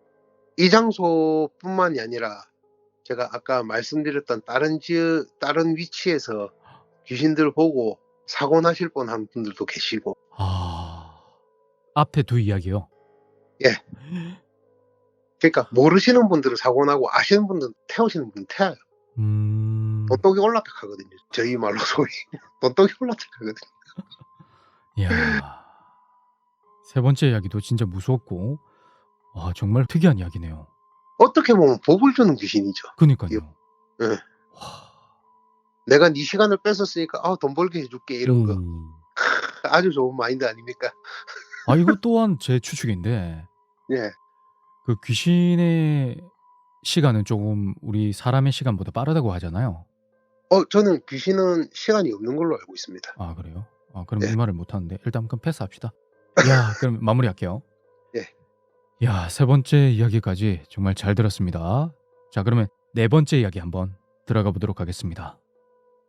이 장소뿐만이 아니라 제가 아까 말씀드렸던 다른 위치에서 귀신들 보고 사고 나실 뻔한 분들도 계시고. 아. 앞에 두 이야기요? 예. 그러니까 모르시는 분들은 사고 나고 아시는 분들은 태우시는 분은 태워요. 돈독이 올라탁 하거든요. 저희 말로 소위 돈독이 올라탁 하거든요. 이야. 세 번째 이야기도 진짜 무서웠고 정말 특이한 이야기네요. 어떻게 보면 복을 주는 귀신이죠. 이 그니깐요. 예. 와. '내가 네 시간을 뺏었으니까 돈 벌게 해 줄게.' 이런 거. 오. 아주 좋은 마인드 아닙니까? 이거 또한 제 추측인데 예. 그 귀신의 시간은 쪼금 우리 사람의 시간보다 빠르다고 하잖아요. 저는 귀신은 시간이 없는 걸로 알고 있습니다. 그래요? 그럼 예. 이 말을 못 하는데 일단 그럼 패스합시다. 그럼 마무리할게요. 예. 세 번째 이야기까지 정말 잘 들었습니다. 자, 그러면 네 번째 이야기 한번 들어가 보도록 하겠습니다.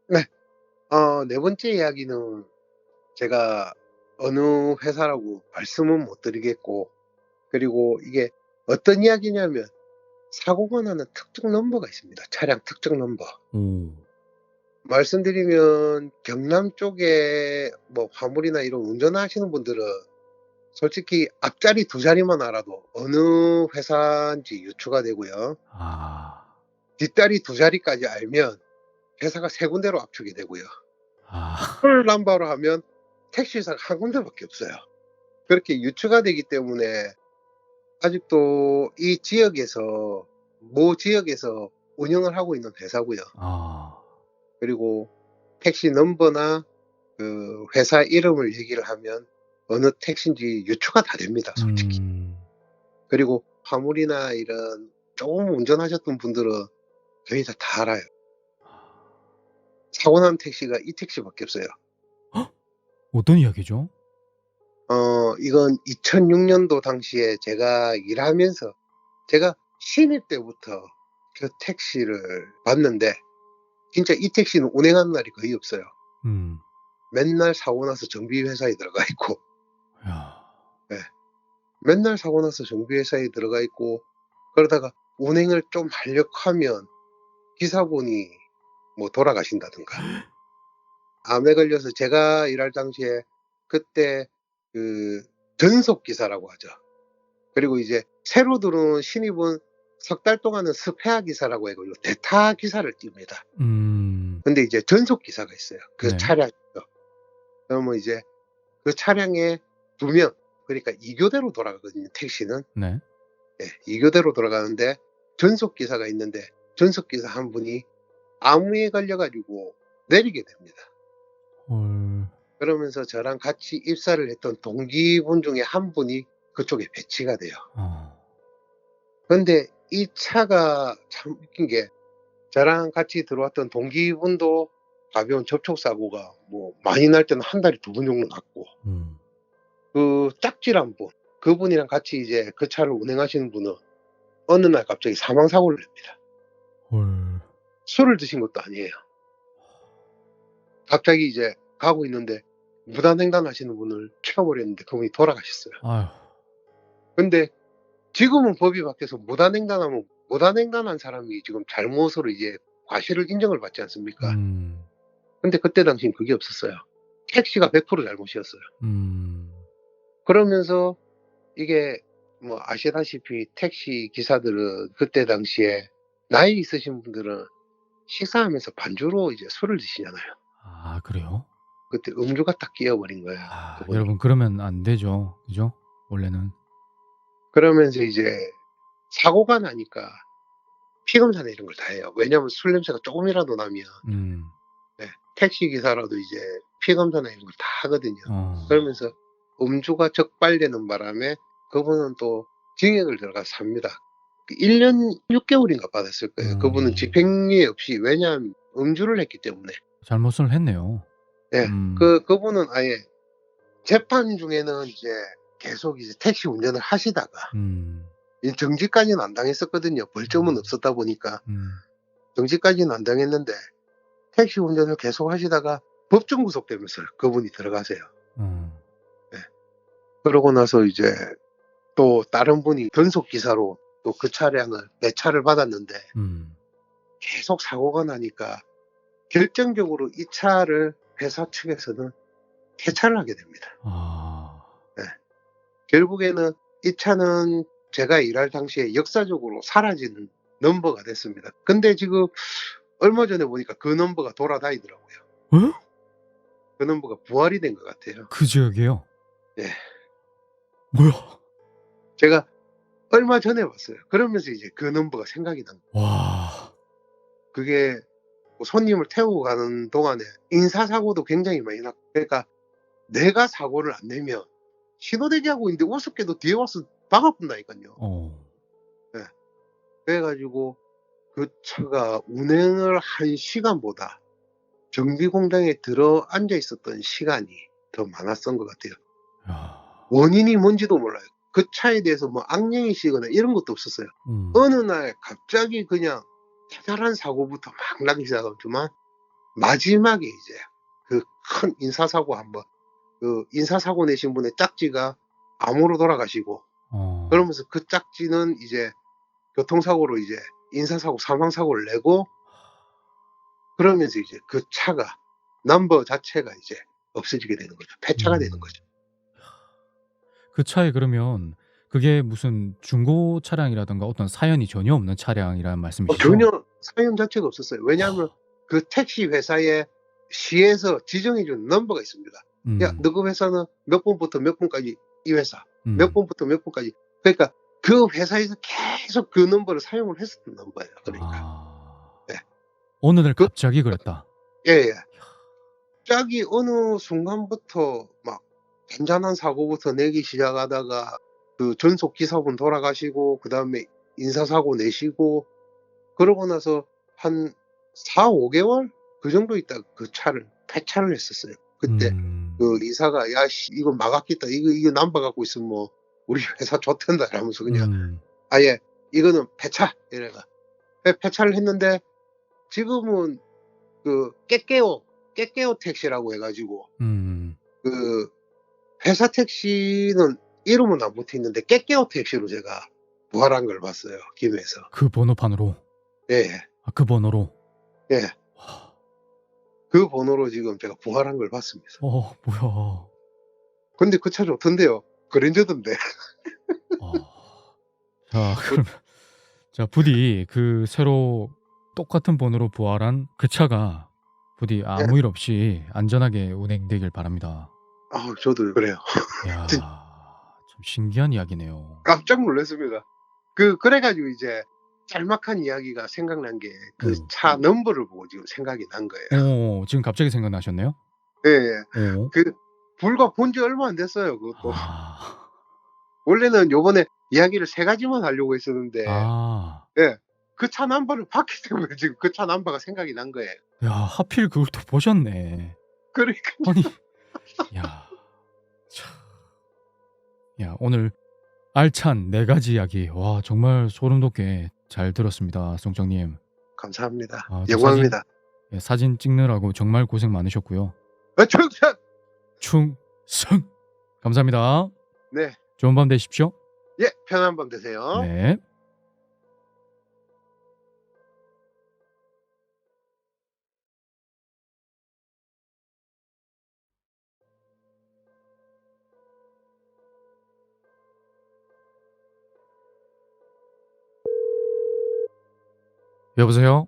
네. 네 번째 이야기는 제가 어느 회사라고 말씀은 못 드리겠고, 그리고 이게 어떤 이야기냐면 사고가 나는 특정 넘버가 있습니다. 차량 특정 넘버. 오. 말씀드리면 경남 쪽에 뭐 화물이나 이런 운전하시는 분들은 솔직히 앞자리 두 자리만 알아도 어느 회사인지 유추가 되고요. 아. 뒷자리 두 자리까지 알면 회사가 세 군데로 압축이 되고요. 아. 풀 남바로 하면 택시회사가 한 군데밖에 없어요. 그렇게 유추가 되기 때문에 아직도 이 지역에서 모 지역에서 운영을 하고 있는 회사고요. 아. 그리고 택시 넘버나 그 회사 이름을 얘기를 하면 어느 택시인지 유추가 다 됩니다, 솔직히. 그리고 화물이나 이런 조금 운전하셨던 분들은 거의 다 알아요. 사고 난 택시가 이 택시밖에 없어요. 어떤 이야기죠? 이건 2006년도 당시에 제가 일하면서 제가 신입 때부터 그 택시를 봤는데 진짜 이 택시는 운행하는 날이 거의 없어요. 음. 맨날 사고 나서 정비 회사에 들어가 있고, 야. 예. 맨날 사고 나서 정비 회사에 들어가 있고, 그러다가 운행을 좀 하려고 하면 기사분이 뭐 돌아가신다든가, 암에 걸려서 제가 일할 당시에 그때 그 전속 기사라고 하죠. 그리고 이제 새로 들어온 신입은 석 달 동안은 스페어 기사라고 해 가지고 대타 기사를 띱니다. 음. 근데 이제 전속 기사가 있어요. 그 네. 차량이요. 그러면 이제 그 차량에 2명, 그러니까 2교대로 돌아가거든요, 택시는. 네. 예, 2교대로 돌아가는데 전속 기사가 있는데 전속 기사 한 분이 암에 걸려 가지고 내리게 됩니다. 헐. 그러면서 저랑 같이 입사를 했던 동기분 중에 한 분이 그쪽에 배치가 돼요. 그런데 이 차가 참 웃긴 게 저랑 같이 들어왔던 동기분도 가벼운 접촉사고가 뭐 많이 날 때는 한 달에 2번 정도 났고, 음. 그 짝질한 분, 그분이랑 같이 이제 그 차를 운행하시는 분은 어느 날 갑자기 사망 사고를 냅니다. 헐. 술을 드신 것도 아니에요. 갑자기 이제 가고 있는데 무단횡단하시는 분을 치워버렸는데 그분이 돌아가셨어요. 아휴. 근데 지금은 법이 바뀌어서 무단횡단하면 무단횡단한 사람이 지금 잘못으로 이제 과실을 인정을 받지 않습니까? 음. 근데 그때 당시엔 그게 없었어요. 택시가 100% 잘못이었어요. 음. 그러면서 이게 뭐 아시다시피 택시 기사들은 그때 당시에 나이 있으신 분들은 식사하면서 반주로 이제 술을 드시잖아요. 그래요? 그때 음주가 딱 끼어버린 거예요, 그분이. 여러분 그러면 안 되죠. 그죠? 원래는. 그러면서 이제 사고가 나니까 피검사나 이런 걸 다 해요. 왜냐하면 술 냄새가 조금이라도 나면 음. 택시 기사라도 이제 피검사나 이런 걸 다 하거든요. 어. 그러면서 음주가 적발되는 바람에 그분은 또 징역을 들어가서 삽니다. 1년 6개월인가 받았을 거예요. 그분은 집행유예 없이, 왜냐하면 음주를 했기 때문에. 잘못을 했네요. 예. 그분은 아예 재판 중에는 이제 계속 이제 택시 운전을 하시다가 이 정지까지는 안 당했었거든요. 벌점은 없었다 보니까. 정지까지는 안 당했는데 택시 운전을 계속 하시다가 법정 구속되면서 그분이 들어가세요. 예. 그러고 나서 이제 또 다른 분이 변속 기사로 또 그 차량을 매차를 받았는데 계속 사고가 나니까 결정적으로 이 차를 회사 측에서는 폐차를 하게 됩니다. 네. 결국에는 이 차는 제가 일할 당시에 역사적으로 사라진 넘버가 됐습니다. 근데 지금 얼마 전에 보니까 그 넘버가 돌아다니더라고요. 그 넘버가 부활이 된 것 같아요. 그 지역이요? 네. 뭐야? 제가 얼마 전에 봤어요. 그러면서 이제 그 넘버가 생각이 난 거예요. 와. 그게 뭐 손님을 태우고 가는 동안에 인사사고도 굉장히 많이 났고, 그러니까 내가 사고를 안 내면 신호대기하고 있는데 우습게도 뒤에 와서 박아본다니까요. 어. 예. 그래가지고 그 차가 운행을 한 시간보다 정비공장에 들어 앉아 있었던 시간이 더 많았던 것 같아요. 야. 원인이 뭔지도 몰라요. 그 차에 대해서 뭐 악령이시거나 이런 것도 없었어요. 음. 어느 날 갑자기 그냥 자잘한 사고부터 막 나기 시작하지만 마지막에 이제 그 큰 인사사고 한번, 그 인사사고 내신 분의 짝지가 암으로 돌아가시고, 어. 그러면서 그 짝지는 이제 교통사고로 이제 인사사고 사망사고를 내고, 그러면서 이제 그 차가 넘버 자체가 이제 없어지게 되는 거죠. 폐차가 되는 음. 거죠. 그 차에 그러면 그게 무슨 중고 차량이라든가 어떤 사연이 전혀 없는 차량이라는 말씀이시죠? 전혀 사연 자체가 없었어요. 왜냐하면 그 택시 회사에 시에서 지정해 준 넘버가 있습니다. 야, 음. 너 그 회사는 몇 번부터 몇 번까지 이 회사, 몇 음. 번부터 몇 번까지. 그러니까 그 회사에서 계속 그 넘버를 사용을 했었던 넘버예요. 그러니까. 아. 네. 어느 날 그 갑자기 그랬다. 예예. 갑자기 어느 순간부터 막 잔잔한 사고부터 내기 시작하다가 그 전속 기사분 돌아가시고, 그다음에 인사사고 내시고, 그러고 나서 한 4-5 개월 그 정도 있다가 그 차를 폐차를 했었어요. 그때 음. 그 이사가 "야 씨 이거 막았겠다. 이거 남바 갖고 있으면 뭐 우리 회사 좋댄다." 이러면서 그냥 음. 아예 "이거는 폐차." 이래가 폐차를 했는데, 지금은 그 깨깨오 택시라고 해 가지고, 음. 그 회사 택시는 이름은 안 붙어 있는데 깨깨오 택시로 제가 부활한 걸 봤어요, 김해에서. 그 번호판으로. 예. 아, 그 번호로. 예. 와. 그 번호로 지금 제가 부활한 걸 봤습니다. 뭐야. 근데 그 차 좋던데요. 그랜저던데. 아. 자, 그러면 자, 부디 그 새로 똑같은 번호로 부활한 그 차가 부디 예. 아무 일 없이 안전하게 운행되길 바랍니다. 저도 그래요. 야, 진 참 신기한 이야기네요. 깜짝 놀랐습니다. 그래 가지고 이제 짤막한 이야기가 생각난 게 그 어. 차 넘버를 보고 지금 생각이 난 거예요. 지금 갑자기 생각나셨네요? 예예. 어. 그 불과 본지 얼마 안 됐어요, 그것도. 아. 원래는 요번에 이야기를 3 가지만 하려고 했었는데, 아. 예. 그 차 넘버를 봤기 때문에 지금 그 차 넘버가 생각이 난 거예요. 야, 하필 그걸 또 보셨네. 그러니깐요. 아니, 야. 참. 야, 오늘 알찬 4 가지 이야기, 와, 정말 소름 돋게 잘 들었습니다, 송정님. 감사합니다. 아, 또 영광입니다. 사진 찍느라고 정말 고생 많으셨고요. 충성! 충성! 감사합니다. 네. 좋은 밤 되십시오. 예. 편한 밤 되세요. 네. 여보세요?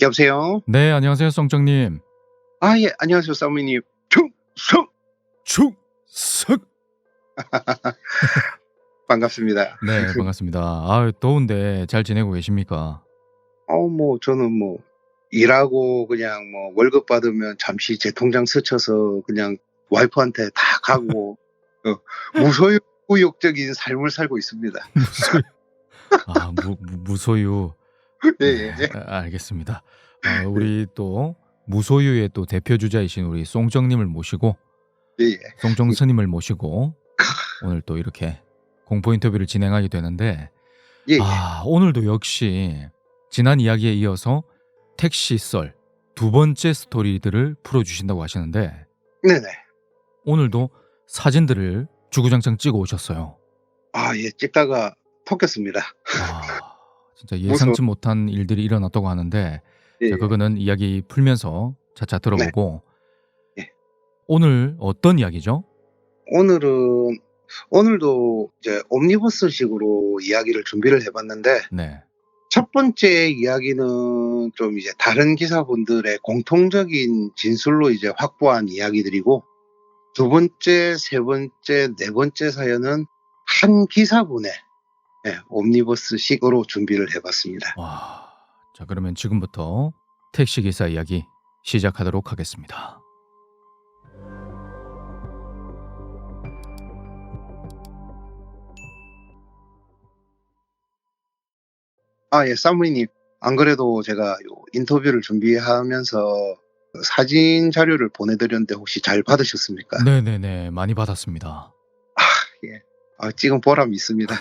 여보세요? 네, 안녕하세요, 송정님. 예. 안녕하세요, 사모님. 충성! 충성! 반갑습니다. 네, 반갑습니다. 아, 더운데 잘 지내고 계십니까? 뭐 저는 뭐 일하고 그냥 뭐 월급 받으면 잠시 제 통장 스쳐서 그냥 와이프한테 다 가고 무소유욕적인 삶을 살고 있습니다. 무소유. 아, 무소유. 네, 예예. 알겠습니다. 우리 또 무소유의 또 대표 주자이신 우리 송정님을 모시고, 예예. 송정 스님을 모시고 오늘 또 이렇게 공포 인터뷰를 진행하게 되는데, 예예. 오늘도 역시 지난 이야기에 이어서 택시 썰 2번째 스토리들을 풀어주신다고 하시는데, 네네. 오늘도 사진들을 주구장창 찍어 오셨어요. 예. 찍다가 토꼈습니다. 진짜 예상치 못한 일들이 일어났다고 하는데, 예. 자, 그거는 이야기 풀면서 차차 들어보고, 예. 오늘 어떤 이야기죠? 오늘도 이제 옴니버스식으로 이야기를 준비를 해봤는데, 네. 첫 번째 이야기는 좀 이제 다른 기사분들의 공통적인 진술로 이제 확보한 이야기들이고, 두 번째, 세 번째, 네 번째 사연은 한 기사분의 옴니버스식으로 준비를 해봤습니다. 와. 자, 그러면 지금부터 택시 기사 이야기 시작하도록 하겠습니다. 예, 사무님. 안 그래도 제가 요 인터뷰를 준비하면서 사진 자료를 보내드렸는데 혹시 잘 받으셨습니까? 네네네. 많이 받았습니다. 예. 지금 보람이 있습니다.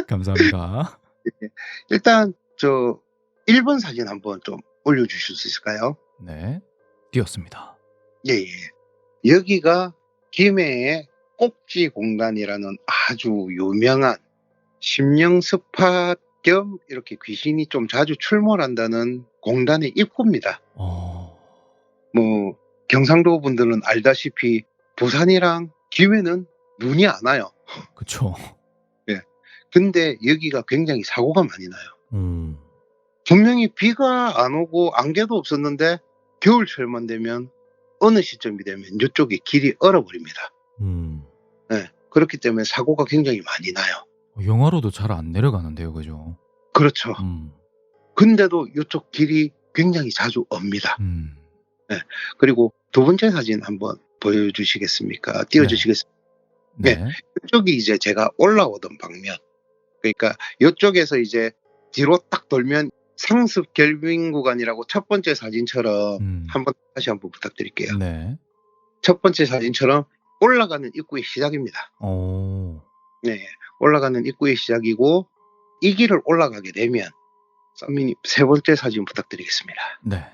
감사합니다. 일단, 1번 사진 한번 좀 올려주실 수 있을까요? 네. 띄었습니다. 예, 예. 여기가 김해의 꼭지공단이라는 아주 유명한 심령 스팟 겸 이렇게 귀신이 좀 자주 출몰한다는 공단의 입구입니다. 뭐 경상도 분들은 알다시피 부산이랑 김해는 눈이 안 와요. 그쵸. 예. 근데 여기가 굉장히 사고가 많이 나요. 음. 분명히 비가 안 오고 안개도 없었는데 겨울철만 되면 어느 시점이 되면 이쪽에 길이 얼어버립니다. 예. 그렇기 때문에 사고가 굉장히 많이 나요. 영하로도 잘 안 내려가는데요, 그죠? 그렇죠. 근데도 이쪽 길이 굉장히 자주 옵니다. 예. 그리고 두 번째 사진 한번 보여주시겠습니까? 띄워주시겠습니까? 네. 예. 이쪽이 이제 제가 올라오던 방면. 그러니까 이쪽에서 이제 뒤로 딱 돌면 상습 결빙 구간이라고 첫 번째 사진처럼 다시 한번 부탁드릴게요. 네. 첫 번째 사진처럼 올라가는 입구의 시작입니다. 네. 올라가는 입구의 시작이고 이 길을 올라가게 되면 썸미님 세 번째 사진 부탁드리겠습니다. 네.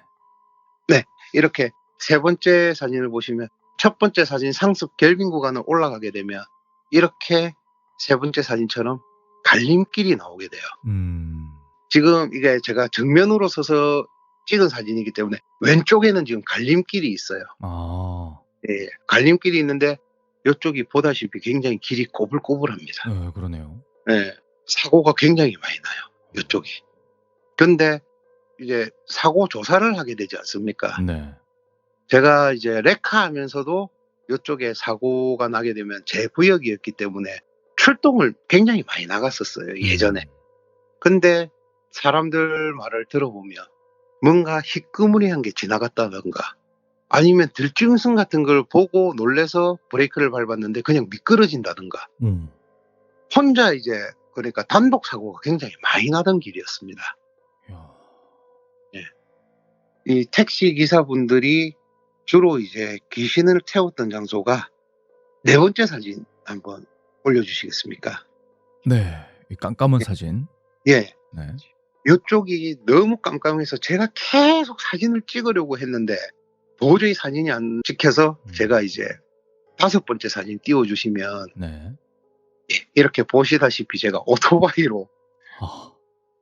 네. 이렇게 세 번째 사진을 보시면 첫 번째 사진 상습 결빙 구간을 올라가게 되면 이렇게 세 번째 사진처럼 갈림길이 나오게 돼요. 지금 이게 제가 정면으로 서서 찍은 사진이기 때문에 왼쪽에는 지금 갈림길이 있어요. 예, 갈림길이 있는데 이쪽이 보다시피 굉장히 길이 꼬불꼬불합니다. 네, 그러네요. 예, 사고가 굉장히 많이 나요. 이쪽이. 근데 이제 사고 조사를 하게 되지 않습니까? 네. 제가 이제 레카하면서도 이쪽에 사고가 나게 되면 제 구역이었기 때문에 출동을 굉장히 많이 나갔었어요, 예전에. 근데 사람들 말을 들어보면 뭔가 희끄무리한 게 지나갔다던가 아니면 들짐승 같은 걸 보고 놀래서 브레이크를 밟았는데 그냥 미끄러진다던가 혼자 이제 그러니까 단독 사고가 굉장히 많이 나던 길이었습니다. 예. 이 택시 기사분들이 주로 이제 귀신을 태웠던 장소가 네 번째 사진 한번 올려주시겠습니까? 네. 이 깜깜한 사진. 예. 네. 이쪽이 너무 깜깜해서 제가 계속 사진을 찍으려고 했는데 도저히 사진이 안 찍혀서 제가 이제 다섯 번째 사진 띄워주시면 네. 예, 이렇게 보시다시피 제가 오토바이로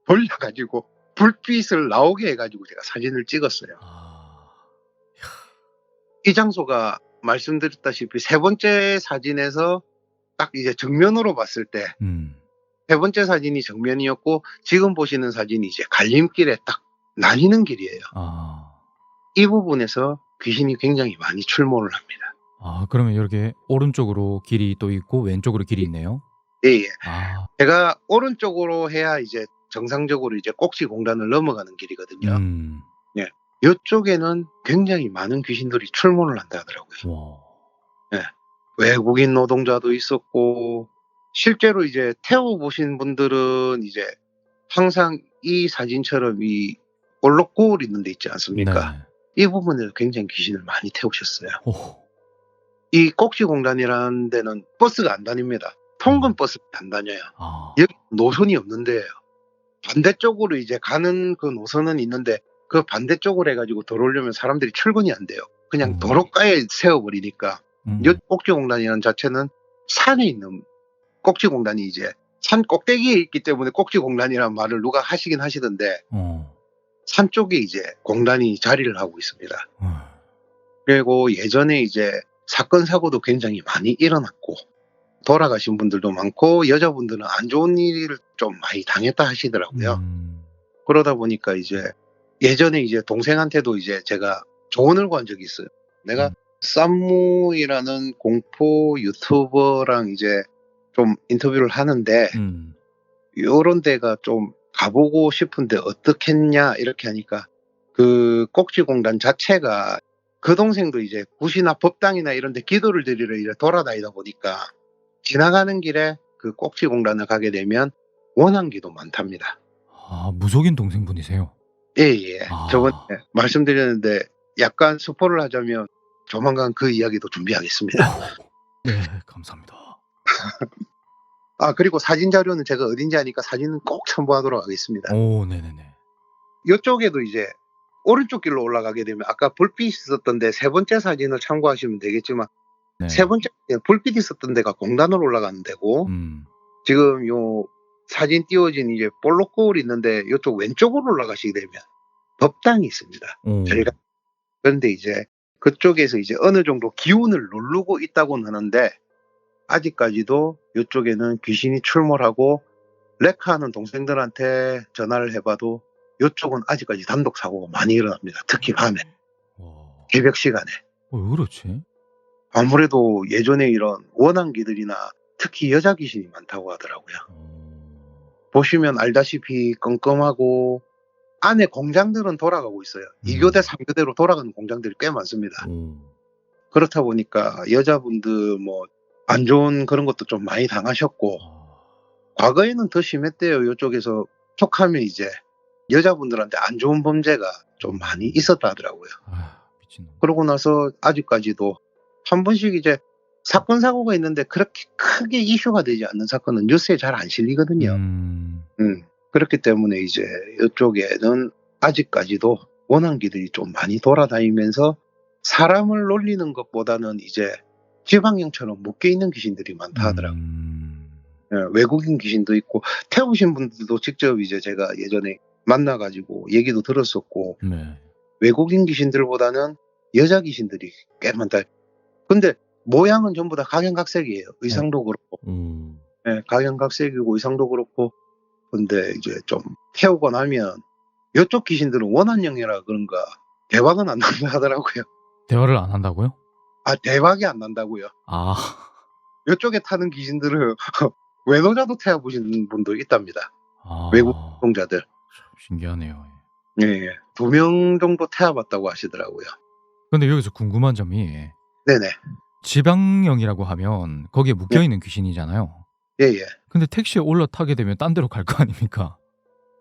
돌려가지고 불빛을 나오게 해가지고 제가 사진을 찍었어요. 이 장소가 말씀드렸다시피 세 번째 사진에서 딱 이제 정면으로 봤을 때 세 번째 사진이 정면이었고 지금 보시는 사진이 이제 갈림길에 딱 나뉘는 길이에요. 이 부분에서 귀신이 굉장히 많이 출몰을 합니다. 그러면 이렇게 오른쪽으로 길이 또 있고 왼쪽으로 길이 있네요. 예, 예. 제가 오른쪽으로 해야 이제 정상적으로 이제 꼭지공단을 넘어가는 길이거든요. 예. 이쪽에는 굉장히 많은 귀신들이 출몰을 한다 하더라고요. 예. 외국인 노동자도 있었고 실제로 이제 태워보신 분들은 이제 항상 이 사진처럼 이 올록고울 있는 데 있지 않습니까? 네. 이 부분에서 굉장히 귀신을 많이 태우셨어요. 이 꼭지공단이라는 데는 버스가 안 다닙니다. 통근 버스가 안 다녀요. 여기 노선이 없는데요. 반대쪽으로 이제 가는 그 노선은 있는데 그 반대쪽으로 해가지고 들어오려면 사람들이 출근이 안 돼요. 그냥 도로가에 세워버리니까. 이 꼭지공단이라는 자체는 산에 있는 꼭지공단이 이제 산 꼭대기에 있기 때문에 꼭지공단이라는 말을 누가 하시긴 하시던데 산 쪽에 이제 공단이 자리를 하고 있습니다. 그리고 예전에 이제 사건 사고도 굉장히 많이 일어났고 돌아가신 분들도 많고 여자분들은 안 좋은 일을 좀 많이 당했다 하시더라고요. 그러다 보니까 이제 예전에 이제 동생한테도 이제 제가 조언을 구한 적이 있어요. 내가 쌈무이라는 공포 유튜버랑 이제 좀 인터뷰를 하는데 음. 요런 데가 좀 가보고 싶은데 어떻겠냐 이렇게 하니까 그 꼭지공단 자체가 그 동생도 이제 굿이나 법당이나 이런 데 기도를 드리러 이제 돌아다니다 보니까 지나가는 길에 그 꼭지공단을 가게 되면 원한기도 많답니다. 아, 무속인 동생분이세요? 예예. 저번에 아. 말씀드렸는데 약간 스포를 하자면 조만간 그 이야기도 준비하겠습니다. 네, 감사합니다. 아 그리고 사진 자료는 제가 어딘지 아니까 사진은 꼭 첨부하도록 하겠습니다. 오, 네네네. 요쪽에도 이제 오른쪽 길로 올라가게 되면 아까 불빛이 있었던 데 세 번째 사진을 참고하시면 되겠지만 세 네. 번째 불빛이 있었던 데가 공단으로 올라가는 데고 음. 지금 요 사진 띄워진 이제 볼록 거울이 있는데 요쪽 왼쪽으로 올라가시게 되면 법당이 있습니다. 저희가 오. 그런데 이제 그쪽에서 이제 어느 정도 기운을 누르고 있다고는 하는데 아직까지도 요쪽에는 귀신이 출몰하고 레카하는 동생들한테 전화를 해 봐도 요쪽은 아직까지 단독 사고가 많이 일어납니다. 특히 밤에 와. 새벽 시간에. 왜 그렇지? 아무래도 예전에 이런 원한기들이나 특히 여자 귀신이 많다고 하더라고요. 보시면 알다시피 껌껌하고 안에 공장들은 돌아가고 있어요. 2교대 3교대로 돌아가는 공장들이 꽤 많습니다. 오. 그렇다 보니까 여자분들 뭐 안 좋은 그런 것도 좀 많이 당하셨고 아. 과거에는 더 심했대요. 요쪽에서 톡하면 이제 여자분들한테 안 좋은 범죄가 좀 많이 있었다 하더라고요. 아, 미친놈. 그러고 나서 아직까지도 한 번씩 이제 사건 사고가 있는데 그렇게 크게 이슈가 되지 않는 사건은 뉴스에 잘 안 실리거든요. 그렇기 때문에 이제 이쪽에는 아직까지도 원한기들이 좀 많이 돌아다니면서 사람을 놀리는 것보다는 이제 지방령처럼 묶여 있는 귀신들이 많다 하더라고요. 예, 외국인 귀신도 있고 태우신 분들도 직접 이제 제가 예전에 만나 가지고 얘기도 들었었고 네. 외국인 귀신들보다는 여자 귀신들이 꽤 많다. 근데 모양은 전부 다 각양각색이에요. 의상도 그렇고. 음. 예, 각양각색이고 의상도 그렇고. 근데 이제 좀 태우고 나면 요쪽 귀신들은 원한령이라 그런가 대박은 안 난다 하더라고요. 대화를 안 한다고요? 아 대박이 안 난다고요. 아. 요쪽에 타는 귀신들은 외노자도 태워 보신 분도 있답니다. 외국 아. 노동자들. 참 신기하네요. 예예. 2명 정도 태워 봤다고 하시더라고요. 근데 여기서 궁금한 점이 네네. 지방령이라고 하면 거기에 묶여 있는 귀신이잖아요. 예예. 근데 택시에 올라타게 되면 딴 데로 갈 거 아닙니까?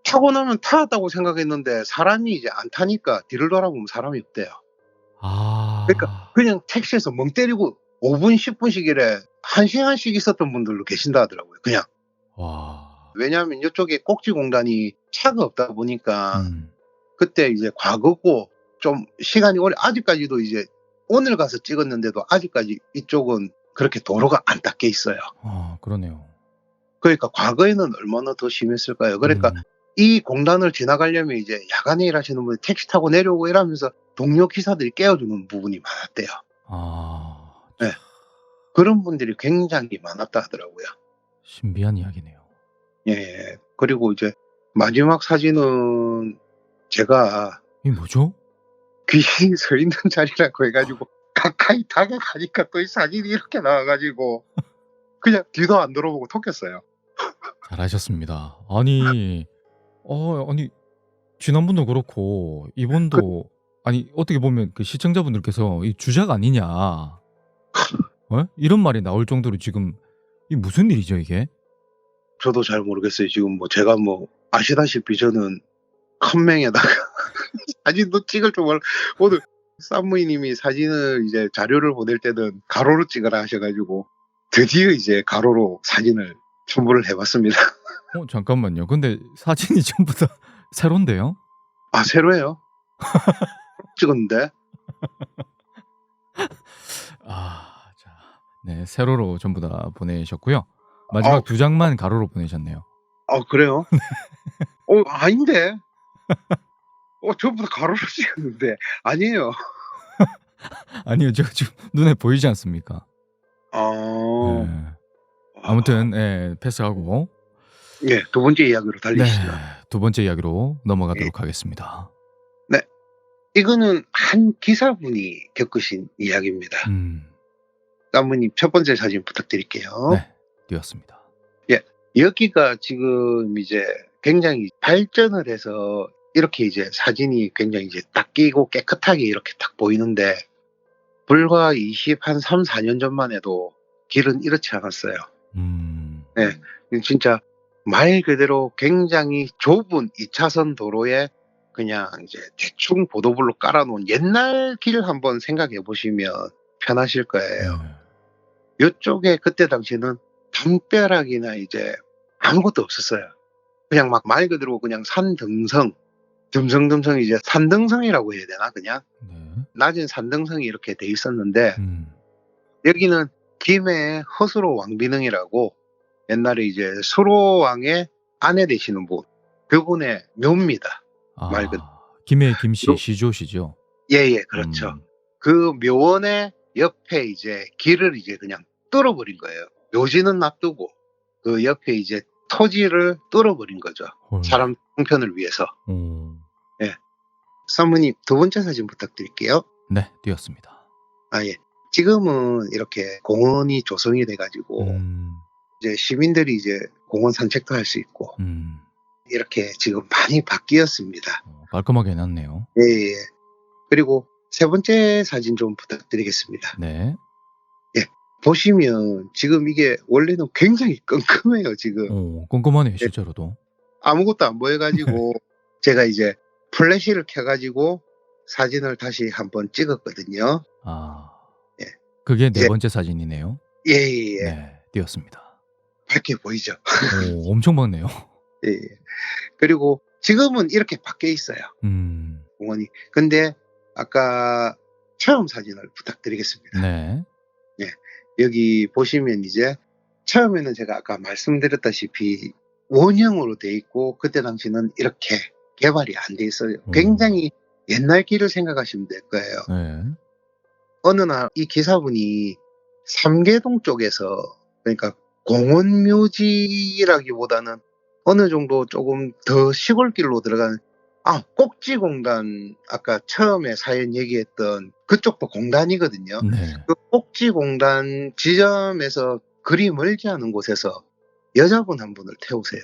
타고 나면 타왔다고 생각했는데 사람이 이제 안 타니까 뒤를 돌아보면 사람이 없대요. 그러니까 아. 그냥 택시에서 멍 때리고 5 분 10 분씩 이래 1 시간씩 있었던 분들도 계신다 하더라고요 그냥. 와. 왜냐하면 요쪽에 꼭지공단이 차가 없다 보니까 음. 그때 이제 과거고 좀 시간이 오래 아직까지도 이제 오늘 가서 찍었는데도 아직까지 이쪽은 그렇게 도로가 안 닦여 있어요. 아, 그러네요. 그러니까 과거에는 얼마나 더 심했을까요? 그러니까 이 공단을 지나가려면 이제 야간에 일하시는 분이 택시 타고 내려오고 이러면서 동료 기사들이 깨워주는 부분이 많았대요. 아. 네. 그런 분들이 굉장히 많았다 하더라고요. 신비한 이야기네요. 예. 그리고 이제 마지막 사진은 제가 이게 뭐죠? 귀신이 서 있는 자리라고 해 가지고 가까이 다가가니까 또 이 사진이 이렇게 나와 가지고 그냥 뒤도 안 돌아보고 톡했어요. 잘하셨습니다. 아니, 아니 지난번도 그렇고 이번도 아니 어떻게 보면 그 시청자분들께서 이 주작 아니냐, 이런 말이 나올 정도로 지금 이 무슨 일이죠 이게? 저도 잘 모르겠어요. 지금 뭐 제가 뭐 아시다시피 저는 컴맹에다가 사진도 찍을 줄 몰라 오늘 산무이님이 사진을 이제 자료를 보낼 때는 가로로 찍으라 하셔 가지고 드디어 이제 가로로 사진을 첨부를 해 봤습니다. 잠깐만요. 근데 사진이 전부 다 새로운데요? 아 새로예요? 찍었는데. 아, 자, 네, 세로로 전부 다 보내셨고요. 마지막 2장만 가로로 보내셨네요. 아 그래요? 아닌데. 전부 다 가로로 찍었는데 아니에요. 아니요, 제가 지금 눈에 보이지 않습니까? 아. 네. 아무튼 패스하고 예, 두 번째 이야기로 달리시죠. 네, 두 번째 이야기로 넘어가도록 하겠습니다. 네. 이거는 한 기사분이 겪으신 이야기입니다. 사모님 첫 번째 사진 부탁드릴게요. 네. 띄었습니다. 예. 여기가 지금 이제 굉장히 발전을 해서 이렇게 이제 사진이 굉장히 이제 딱 끼고 깨끗하게 이렇게 딱 보이는데 불과 3-4년 전만 해도 길은 이렇지 않았어요. 예. 진짜 말 그대로 굉장히 좁은 2차선 도로에 그냥 이제 대충 보도블록 깔아 놓은 옛날 길 한번 생각해 보시면 편하실 거예요. 네. 요쪽에 그때 당시에는 담벼락이나 이제 아무것도 없었어요. 그냥 막 말 그대로 그냥 산등성, 듬성듬성 이제 산등성이라고 해야 되나 그냥? 네. 낮은 산등성이 이렇게 돼 있었는데 음. 여기는 김해 허수로 왕비능이라고 옛날에 이제 수로왕의 아내 되시는 분, 그분의 묘입니다. 말 그대로. 김해 김씨 요 시조시죠? 예예. 그렇죠. 음. 그 묘원의 옆에 이제 길을 이제 그냥 뚫어버린 거예요. 묘지는 놔두고 그 옆에 이제 토지를 뚫어버린 거죠. 헐. 사람 형편을 위해서. 오. 예. 사모님 두 번째 사진 부탁드릴게요. 네, 띄었습니다. 예. 지금은 이렇게 공원이 조성이 돼 가지고 이제 시민들이 이제 공원 산책도 할 수 있고 이렇게 지금 많이 바뀌었습니다. 깔끔하게 해 놨네요. 예예. 그리고 세 번째 사진 좀 부탁드리겠습니다. 네. 예. 보시면 지금 이게 원래는 굉장히 끔끔해요 지금. 꼼꼼하네요 예. 실제로도. 아무것도 안 보여 가지고 제가 이제 플래시를 켜 가지고 사진을 다시 한번 찍었거든요. 예. 그게 네 이제 번째 사진이네요. 예예예. 네, 띄었습니다. 밝게 보이죠? 엄청 많네요. 예. 그리고 지금은 이렇게 바뀌어 있어요, 공원이. 근데 아까 처음 사진을 부탁드리겠습니다. 네. 예. 여기 보시면 이제 처음에는 제가 아까 말씀드렸다시피 원형으로 돼 있고 그때 당시는 이렇게 개발이 안 돼 있어요. 굉장히 옛날 길을 생각하시면 될 거예요. 네. 어느 날 이 기사분이 삼계동 쪽에서, 그러니까 공원 묘지라기보다는 어느 정도 조금 더 시골길로 들어가는, 꼭지공단, 아까 처음에 사연 얘기했던 그쪽도 공단이거든요. 네. 그 꼭지공단 지점에서 그리 멀지 않은 곳에서 여자분 한 분을 태우세요.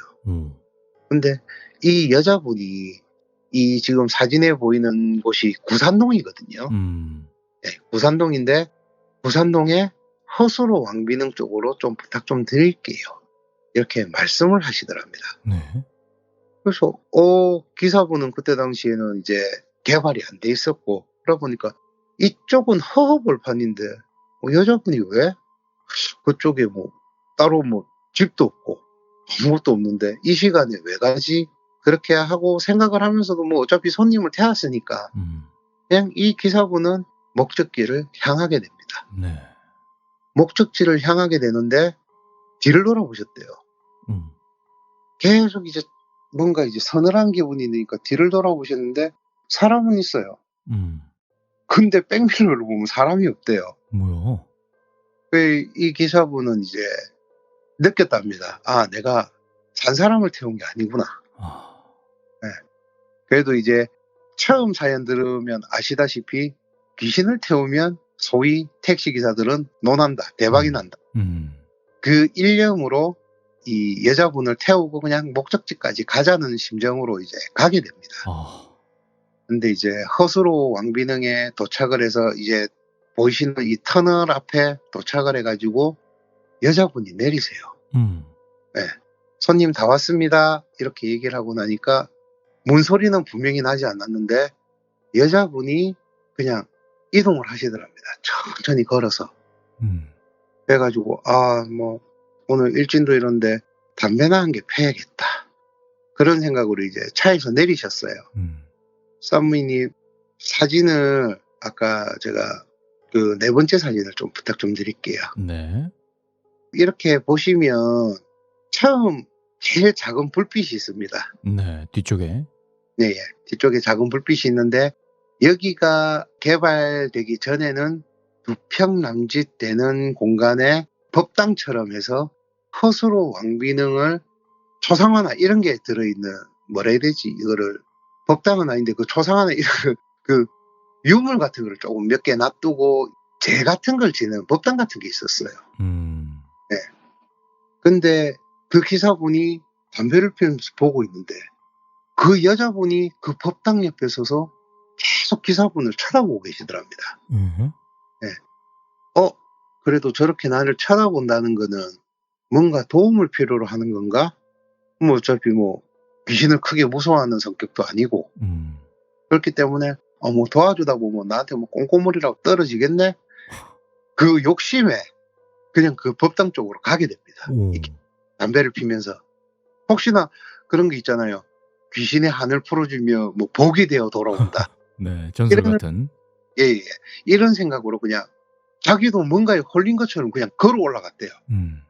근데 이 여자분이 이 지금 사진에 보이는 곳이 구산동이거든요. 네, 구산동인데 구산동의 허수로 왕비능 쪽으로 좀 부탁 좀 드릴게요. 이렇게 말씀을 하시더랍니다. 네. 그래서 기사분은 그때 당시에는 이제 개발이 안 돼 있었고, 그러다 보니까 이쪽은 허허벌판인데 여자분이 왜 그쪽에 뭐 따로 뭐 집도 없고 아무것도 없는데 이 시간에 왜 가지? 그렇게 하고 생각을 하면서도 뭐 어차피 손님을 태웠으니까 그냥 이 기사분은 목적지를 향하게 됩니다. 네. 목적지를 향하게 되는데 뒤를 돌아보셨대요. 계속 이제 뭔가 이제 서늘한 기분이 드니까 뒤를 돌아보셨는데 사람은 있어요. 근데 백밀러를 보면 사람이 없대요. 뭐야? 이 기사분은 이제 느꼈답니다. 내가 산 사람을 태운 게 아니구나. 네. 그래도 이제 처음 사연 들으면 아시다시피 귀신을 태우면 소위 택시기사들은 논한다. 대박이 난다. 그 일념으로 이 여자분을 태우고 그냥 목적지까지 가자는 심정으로 이제 가게 됩니다. 근데 이제 허수로 왕비능에 도착을 해서 이제 보이시는 이 터널 앞에 도착을 해가지고 여자분이 내리세요. 네. 손님 다 왔습니다. 이렇게 얘기를 하고 나니까 문소리는 분명히 나지 않았는데 여자분이 그냥 이동을 하시더랍니다. 천천히 걸어서. 그래가지고 뭐 오늘 일진도 이런데 담배나 한 개 패야겠다. 그런 생각으로 이제 차에서 내리셨어요. 쌈미님 사진을 아까 제가 그 네 번째 사진을 좀 부탁 좀 드릴게요. 네. 이렇게 보시면 처음 제일 작은 불빛이 있습니다. 네, 뒤쪽에. 네, 뒤쪽에 작은 불빛이 있는데 여기가 개발되기 전에는 두 평 남짓 되는 공간에 법당처럼 해서 허수로 왕비능을 초상화나 이런 게 들어있는, 뭐라 해야 되지, 이거를 법당은 아닌데 그 초상화나 이런 그 유물 같은 거를 조금 몇 개 놔두고 재 같은 걸 지는 법당 같은 게 있었어요. 네. 근데 그 기사분이 담배를 피우면서 보고 있는데 그 여자분이 그 법당 옆에 서서 계속 기사분을 쳐다보고 계시더랍니다. 음. 예. 그래도 저렇게 나를 쳐다본다는 거는 뭔가 도움을 필요로 하는 건가? 뭐 어차피 뭐 귀신을 크게 무서워하는 성격도 아니고 음. 그렇기 때문에 뭐 도와주다 보면 나한테 뭐 꽁꽁물이라고 떨어지겠네? 그 욕심에 그냥 그 법당 쪽으로 가게 됩니다. 오. 이렇게 담배를 피면서. 혹시나 그런 게 있잖아요. 귀신의 한을 풀어주며 뭐 복이 되어 돌아온다. 네, 전설 이런 같은. 예. 이런 생각으로 그냥 자기도 뭔가에 홀린 것처럼 그냥 걸어 올라갔대요. 음.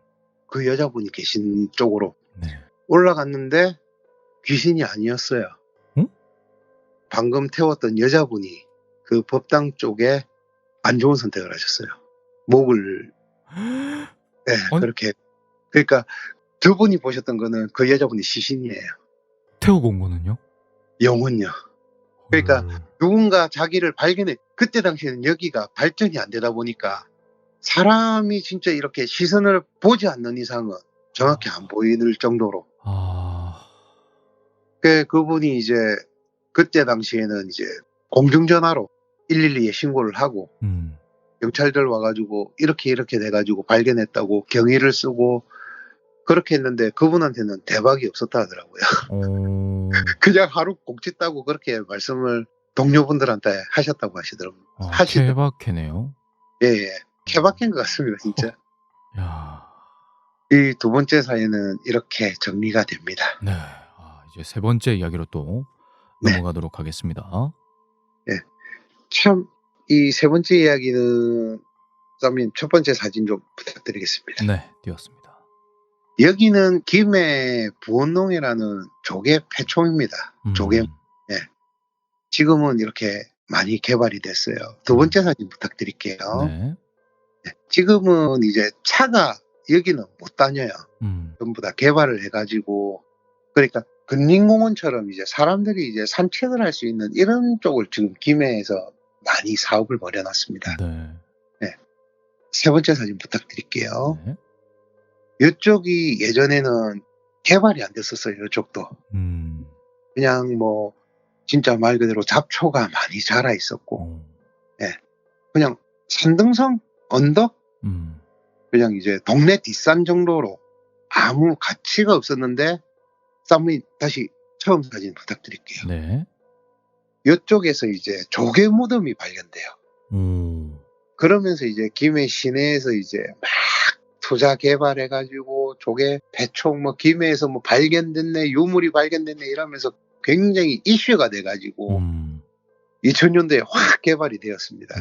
그 여자분이 계신 쪽으로. 네. 올라갔는데 귀신이 아니었어요. 응? 방금 태웠던 여자분이 그 법당 쪽에 안 좋은 선택을 하셨어요. 목을 아니 그렇게. 그러니까 두 분이 보셨던 거는 그 여자분이 시신이에요. 태우고 온 거는요? 영혼요. 그러니까 헐. 누군가 자기를 발견해. 그때 당시에는 여기가 발전이 안 되다 보니까 사람이 진짜 이렇게 시선을 보지 않는 이상은 정확히 안 보일 정도로. 아. 그분이 이제 그때 당시에는 이제 공중전화로 112에 신고를 하고 음. 경찰들 와가지고 이렇게 돼가지고 발견했다고 경위를 쓰고 그렇게 했는데 그분한테는 대박이 없었다 하더라고요. 어. 그냥 하루 곡지 따고 그렇게 말씀을 동료분들한테 하셨다고 하시더라고요. 케바케네요. 예. 케바케인 것 같습니다, 진짜. 야. 이 두 번째 사연은 이렇게 정리가 됩니다. 네. 이제 세 번째 이야기로 또 네. 넘어가도록 하겠습니다. 예. 참, 이 세 번째 이야기는, 그러면 첫 번째 사진 좀 부탁드리겠습니다. 네, 띄웠습니다. 여기는 김해 부원농이라는 조개 폐총입니다. 조개. 예. 지금은 이렇게 많이 개발이 됐어요. 두 번째 사진 부탁드릴게요. 네. 네. 지금은 이제 차가 여기는 못 다녀요. 전부 다 개발을 해가지고. 그러니까 근린공원처럼 이제 사람들이 이제 산책을 할 수 있는 이런 쪽을 지금 김해에서 많이 사업을 벌여놨습니다. 네. 네. 세 번째 사진 부탁드릴게요. 네. 이쪽이 예전에는 개발이 안 됐었어요. 이쪽도. 그냥 뭐 진짜 말 그대로 잡초가 많이 자라 있었고, 예. 그냥 산등성 언덕, 그냥 이제 동네 뒷산 정도로 아무 가치가 없었는데, 쌈이 다시 처음 사진 부탁드릴게요. 네. 이쪽에서 이제 조개 무덤이 발견돼요. 그러면서 이제 김해 시내에서 이제 막 투자 개발해가지고 조개 배총 뭐 김해에서 뭐 발견됐네, 유물이 발견됐네 이러면서 굉장히 이슈가 돼가지고 2000년도에 확 개발이 되었습니다.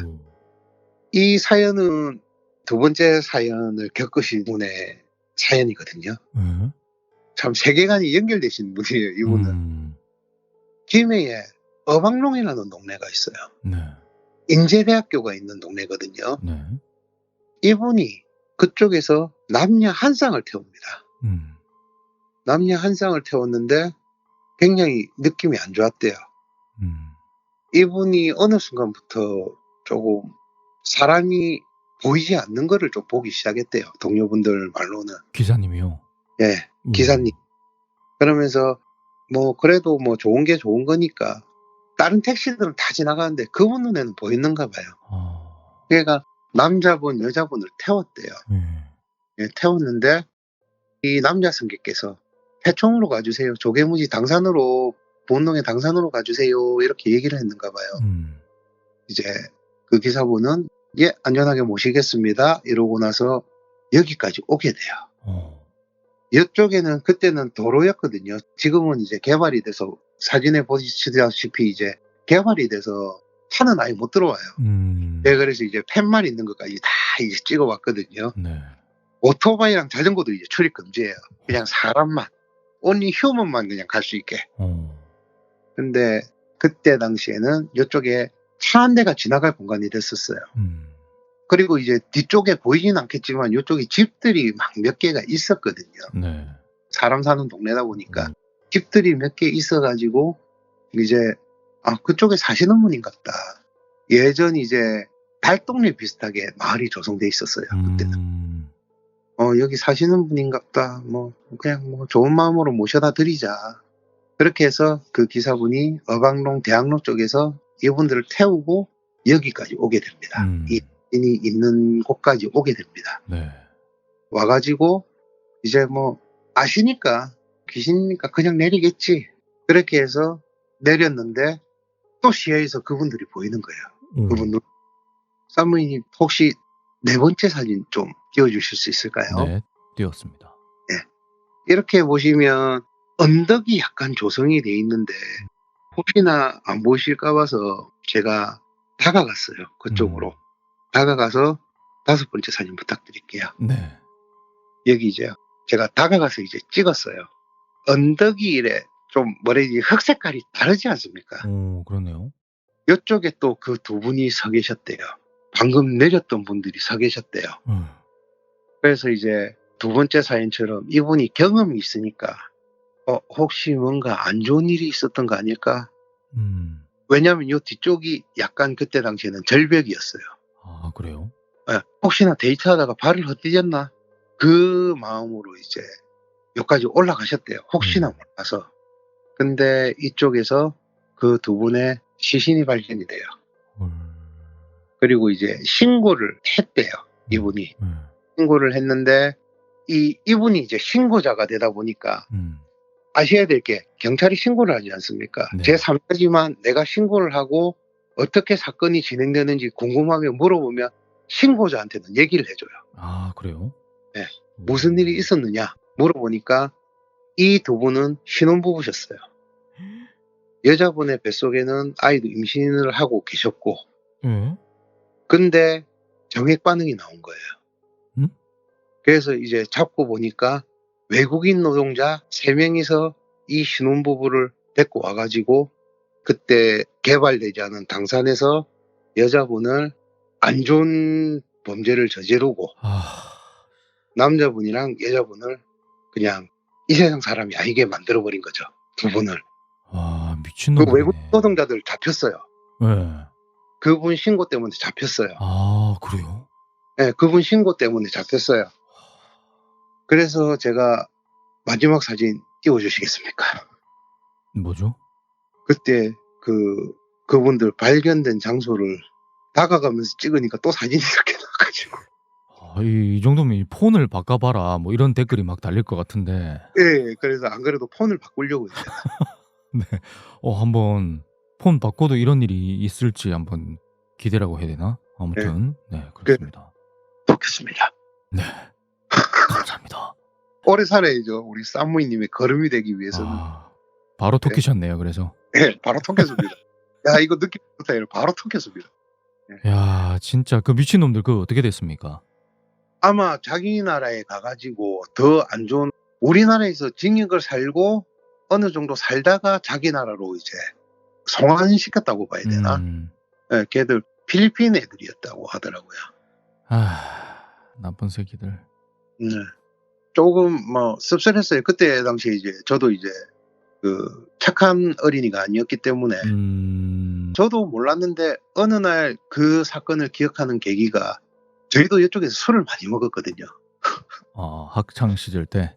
이 사연은 두 번째 사연을 겪으신 분의 사연이거든요. 참 세계관이 연결되신 분이에요, 이분은. 김해에 어방롱이라는 동네가 있어요. 네. 인제대학교가 있는 동네거든요. 네. 이분이 그쪽에서 남녀 한 쌍을 태웁니다. 남녀 한 쌍을 태웠는데 굉장히 느낌이 안 좋았대요. 이분이 어느 순간부터 조금 사람이 보이지 않는 거를 좀 보기 시작했대요. 동료분들 말로는. 기사님이요? 예, 기사님. 그러면서 뭐 그래도 뭐 좋은 게 좋은 거니까 다른 택시들은 다 지나가는데 그분 눈에는 보이는가 봐요. 그러니까 남자분, 여자분을 태웠대요. 예, 태웠는데 이 남자 승객께서 해총으로 가주세요. 조개무지 당산으로, 본농의 당산으로 가주세요. 이렇게 얘기를 했는가 봐요. 이제 그 기사분은 예, 안전하게 모시겠습니다. 이러고 나서 여기까지 오게 돼요. 이쪽에는 그때는 도로였거든요. 지금은 이제 개발이 돼서 사진에 보시다시피 이제 개발이 돼서 차는 아예 못 들어와요. 네, 그래서 이제 팻말 있는 것까지 다 이제 찍어왔거든요. 네. 오토바이랑 자전거도 이제 출입 금지예요. 그냥 사람만, only human만 그냥 갈 수 있게. 근데 그때 당시에는 이쪽에 차 한 대가 지나갈 공간이 됐었어요. 그리고 이제 뒤쪽에 보이진 않겠지만 이쪽에 집들이 막 몇 개가 있었거든요. 네. 사람 사는 동네다 보니까 집들이 몇 개 있어가지고 이제 그쪽에 사시는 분인 것 같다. 예전 이제 달동네 비슷하게 마을이 조성돼 있었어요. 그때는. 여기 사시는 분인갑다. 그냥 좋은 마음으로 모셔다 드리자. 그렇게 해서 그 기사분이 어방로 대학로 쪽에서 이분들을 태우고 여기까지 오게 됩니다. 이 사진이 있는 곳까지 오게 됩니다. 네. 와가지고 이제 아시니까 귀신이니까 그냥 내리겠지. 그렇게 해서 내렸는데 또 시야에서 그분들이 보이는 거예요. 그분들. 사모님 혹시 네 번째 사진 좀 띄워주실 수 있을까요? 네, 띄웠습니다. 네. 이렇게 보시면 언덕이 약간 조성이 돼 있는데 혹시나 안 보이실까 봐서 제가 다가갔어요. 그쪽으로. 다가가서 다섯 번째 사진 부탁드릴게요. 네. 여기 이제 제가 다가가서 이제 찍었어요. 언덕이 이래 좀 흑 색깔이 다르지 않습니까? 그러네요. 이쪽에 또 그 두 분이 서 계셨대요. 방금 내렸던 분들이 서 계셨대요. 그래서 이제 두 번째 사연처럼 이분이 경험이 있으니까 혹시 뭔가 안 좋은 일이 있었던 거 아닐까? 왜냐면 이 뒤쪽이 약간 그때 당시에는 절벽이었어요. 아, 그래요? 예, 혹시나 데이트하다가 발을 헛디뎠나? 그 마음으로 이제 여기까지 올라가셨대요. 혹시나 몰라서. 근데 이쪽에서 그 두 분의 시신이 발견이 돼요. 그리고 이제 신고를 했대요. 이분이. 신고를 했는데 이분이 이제 신고자가 되다 보니까 아셔야 될 게 경찰이 신고를 하지 않습니까? 네. 제3자지만 내가 신고를 하고 어떻게 사건이 진행되는지 궁금하면 물어보면 신고자한테는 얘기를 해줘요. 아, 그래요? 네. 무슨 일이 있었느냐 물어보니까 이 두 분은 신혼부부셨어요. 여자분의 뱃속에는 아이도 임신을 하고 계셨고 근데 정액 반응이 나온 거예요. 그래서 이제 잡고 보니까 외국인 노동자 3명이서 이 신혼부부를 데리고 와가지고 그때 개발되지 않은 당산에서 여자분을 안 좋은 범죄를 저지르고 남자분이랑 여자분을 그냥 이 세상 사람이 아니게 만들어버린 거죠. 두 분을. 와, 그 미친놈이네. 외국 노동자들 잡혔어요. 네. 그분 신고 때문에 잡혔어요. 아, 그래요? 네, 그분 신고 때문에 잡혔어요. 그래서 제가 마지막 사진 띄워주시겠습니까? 뭐죠? 그때 그분들 발견된 장소를 다가가면서 찍으니까 또 사진이 이렇게 나와가지고. 이 정도면 이 폰을 바꿔봐라. 뭐 이런 댓글이 막 달릴 것 같은데. 예, 그래서 안 그래도 폰을 바꾸려고 했어요. 네. 한번 폰 바꿔도 이런 일이 있을지 한번 기대라고 해야 되나? 아무튼, 네, 그렇습니다. 좋겠습니다. 네. 감사합니다. 오래 살아야죠. 우리 쌈무이님의 걸음이 되기 위해서는. 바로 토끼셨네요, 그래서. 네, 바로 토끼습니다. 야, 이거 느낌 좋다. 바로 토끼습니다. 야, 진짜 그 미친놈들 그거 어떻게 됐습니까? 아마 자기 나라에 가가지고 더 안 좋은, 우리나라에서 징역을 살고 어느 정도 살다가 자기 나라로 이제 송환시켰다고 봐야 되나? 네, 걔들 필리핀 애들이었다고 하더라고요. 나쁜 새끼들. 네. 조금 씁쓸했어요. 그때 당시에 이제 저도 이제 착한 어린이가 아니었기 때문에 저도 몰랐는데 어느 날 그 사건을 기억하는 계기가 저희도 이쪽에서 술을 많이 먹었거든요. 학창 시절 때?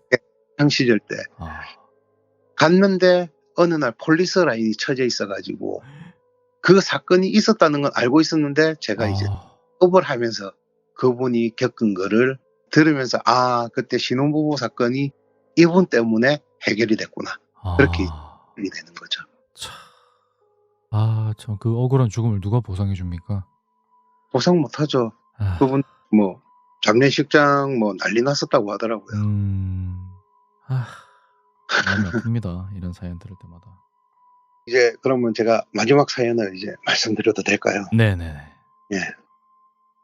학창 시절 때. 갔는데 어느 날 폴리스 라인이 쳐져 있어가지고 그 사건이 있었다는 건 알고 있었는데 제가 이제 수업을 하면서 그분이 겪은 거를 들으면서 그때 신혼부부 사건이 이분 때문에 해결이 됐구나. 그렇게 해결이 되는 거죠. 참 그 억울한 죽음을 누가 보상해 줍니까? 보상 못하죠. 그분 장례식장 난리 났었다고 하더라고요. 마음이 아픕니다. 이런 사연 들을 때마다. 이제 그러면 제가 마지막 사연을 이제 말씀드려도 될까요? 네네. 예.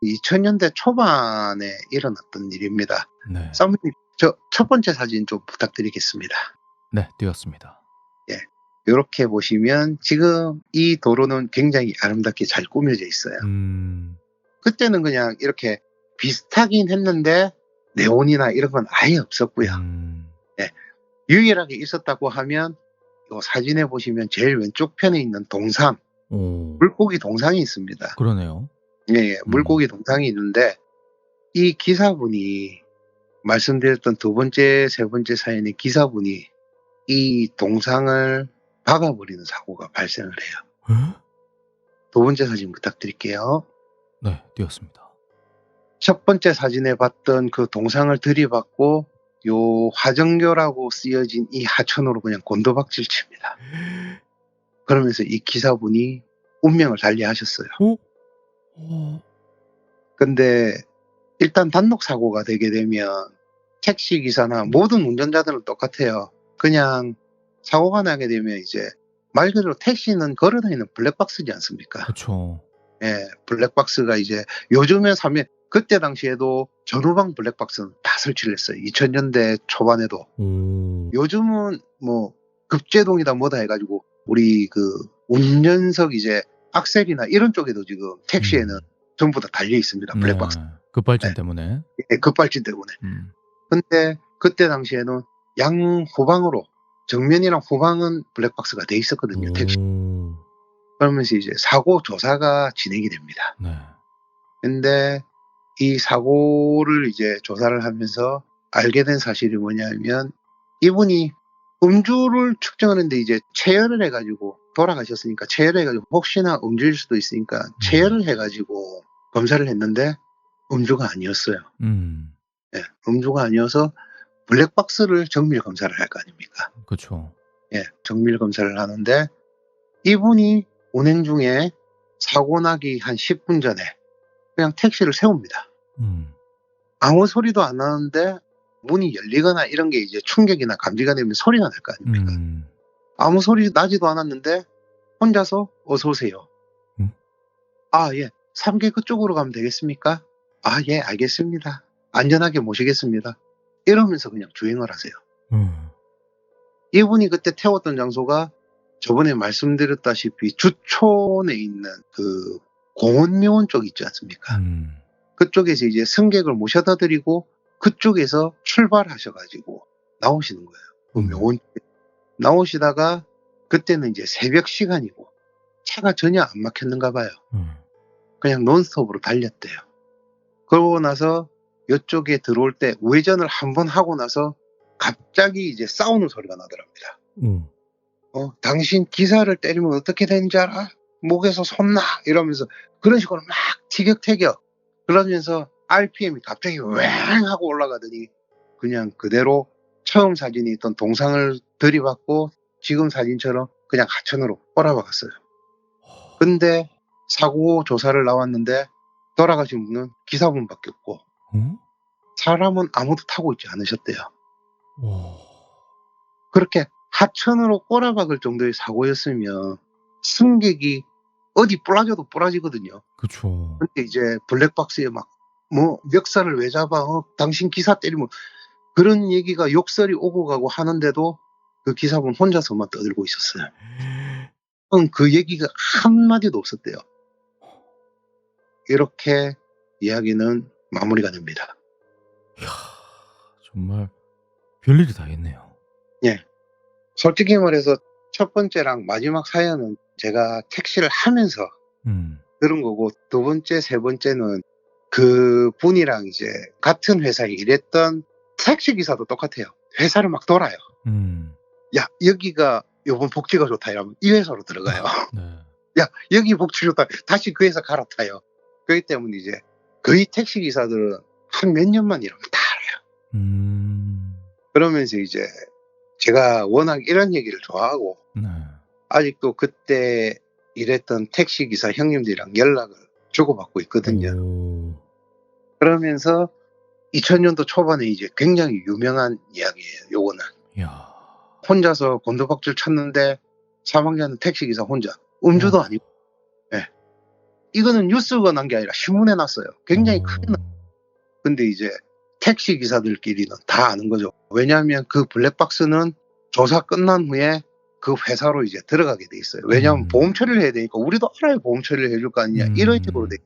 2000년대 초반에 일어났던 일입니다. 네. 사모님, 저 첫 번째 사진 좀 부탁드리겠습니다. 네, 띄웠습니다. 예. 이렇게 보시면 지금 이 도로는 굉장히 아름답게 잘 꾸며져 있어요. 그때는 그냥 이렇게 비슷하긴 했는데 네온이나 이런 건 아예 없었고요. 예. 유일하게 있었다고 하면 이 사진에 보시면 제일 왼쪽 편에 있는 동상, 물고기 동상이 있습니다. 그러네요. 예, 물고기 동상이 있는데 이 기사분이 말씀드렸던 두 번째, 세 번째 사연의 기사분이 이 동상을 박아버리는 사고가 발생을 해요. 에? 두 번째 사진 부탁드릴게요. 네, 띄었습니다. 첫 번째 사진에 봤던 그 동상을 들이받고 요 화정교라고 쓰여진 이 하천으로 그냥 곤도박질 칩니다. 그러면서 이 기사분이 운명을 달리하셨어요. 어? 어. 근데 일단 단독 사고가 되게 되면 택시 기사나 모든 운전자들은 똑같아요. 그냥 사고가 나게 되면 이제 말 그대로 택시는 걸어다니는 블랙박스지 않습니까? 그쵸. 예, 블랙박스가 이제 요즘에 사면 그때 당시에도 전후방 블랙박스는 다 설치를 했어요. 2000년대 초반에도. 오. 요즘은 뭐 급제동이다 뭐다 해가지고 우리 그 운전석 이제 악셀이나 이런 쪽에도 지금 택시에는 전부 다 달려 있습니다. 네. 블랙박스. 급발진 네. 때문에. 예, 급발진 때문에. 근데 그때 당시에는 양후방으로 정면이랑 후방은 블랙박스가 돼 있었거든요. 택시. 오. 그러면서 이제 사고 조사가 진행이 됩니다. 네. 근데 이 사고를 이제 조사를 하면서 알게 된 사실이 뭐냐면 이분이 음주를 측정하는데 이제 체열을 해가지고 돌아가셨으니까 체열을 해가지고 혹시나 음주일 수도 있으니까 체열을 해가지고 검사를 했는데 음주가 아니었어요. 예, 음주가 아니어서 블랙박스를 정밀 검사를 할 거 아닙니까? 그쵸. 예, 정밀 검사를 하는데 이분이 운행 중에 사고 나기 한 10분 전에 그냥 택시를 세웁니다. 아무 소리도 안 나는데 문이 열리거나 이런 게 이제 충격이나 감지가 되면 소리가 날 거 아닙니까? 아무 소리 나지도 않았는데 혼자서 어서 오세요. 아, 예. 3개 그쪽으로 가면 되겠습니까? 아, 예, 알겠습니다. 안전하게 모시겠습니다. 이러면서 그냥 주행을 하세요. 이분이 그때 태웠던 장소가 저번에 말씀드렸다시피 주촌에 있는 그 공원묘원 쪽 있지 않습니까? 그쪽에서 이제 승객을 모셔다 드리고 그쪽에서 출발하셔가지고 나오시는 거예요. 그 묘원 쪽에. 나오시다가 그때는 이제 새벽 시간이고 차가 전혀 안 막혔는가 봐요. 그냥 논스톱으로 달렸대요. 그러고 나서 이쪽에 들어올 때 우회전을 한번 하고 나서 갑자기 이제 싸우는 소리가 나더랍니다. 당신 기사를 때리면 어떻게 되는지 알아? 목에서 손나 이러면서 그런 식으로 막 티격태격 그러면서 RPM이 갑자기 왱 하고 올라가더니 그냥 그대로 처음 사진이 있던 동상을 들이받고 지금 사진처럼 그냥 하천으로 꼬라박았어요. 근데 사고 조사를 나왔는데 돌아가신 분은 기사분밖에 없고 사람은 아무도 타고 있지 않으셨대요. 그렇게 하천으로 꼬라박을 정도의 사고였으면 승객이 어디 부러져도 부러지거든요. 그쵸. 근데 이제 블랙박스에 막 뭐 멱살을 왜 잡아? 당신 기사 때리면 그런 얘기가 욕설이 오고 가고 하는데도 그 기사분 혼자서만 떠들고 있었어요. 그 얘기가 한마디도 없었대요. 이렇게 이야기는 마무리가 됩니다. 이야, 정말 별일이 다 있네요. 예. 솔직히 말해서 첫 번째랑 마지막 사연은 제가 택시를 하면서 들은 거고 두 번째, 세 번째는 그 분이랑 이제 같은 회사에 일했던 택시 기사도 똑같아요. 회사를 막 돌아요. 야, 여기가 요번 복지가 좋다 이러면 이 회사로 들어가요. 네. 야, 여기 복지 좋다. 다시 그 회사 갈아타요. 그렇기 때문에 이제 거의 택시 기사들은 한 몇 년만 일하면 다 알아요. 그러면서 이제 제가 워낙 이런 얘기를 좋아하고 네. 아직도 그때 일했던 택시 기사 형님들이랑 연락을 주고받고 있거든요. 그러면서 2000년도 초반에 이제 굉장히 유명한 이야기예요. 요거는. 이야. 혼자서 곤도박질 쳤는데 사망자는 택시 기사 혼자. 음주도 아니고. 예. 이거는 뉴스가 난 게 아니라 신문에 났어요. 굉장히 크게 났어요. 근데 이제 택시 기사들끼리는 다 아는 거죠. 왜냐하면 그 블랙박스는 조사 끝난 후에 그 회사로 이제 들어가게 돼 있어요. 왜냐하면 보험 처리를 해야 되니까 우리도 알아야 보험 처리를 해줄 거 아니냐. 이런 식으로 돼.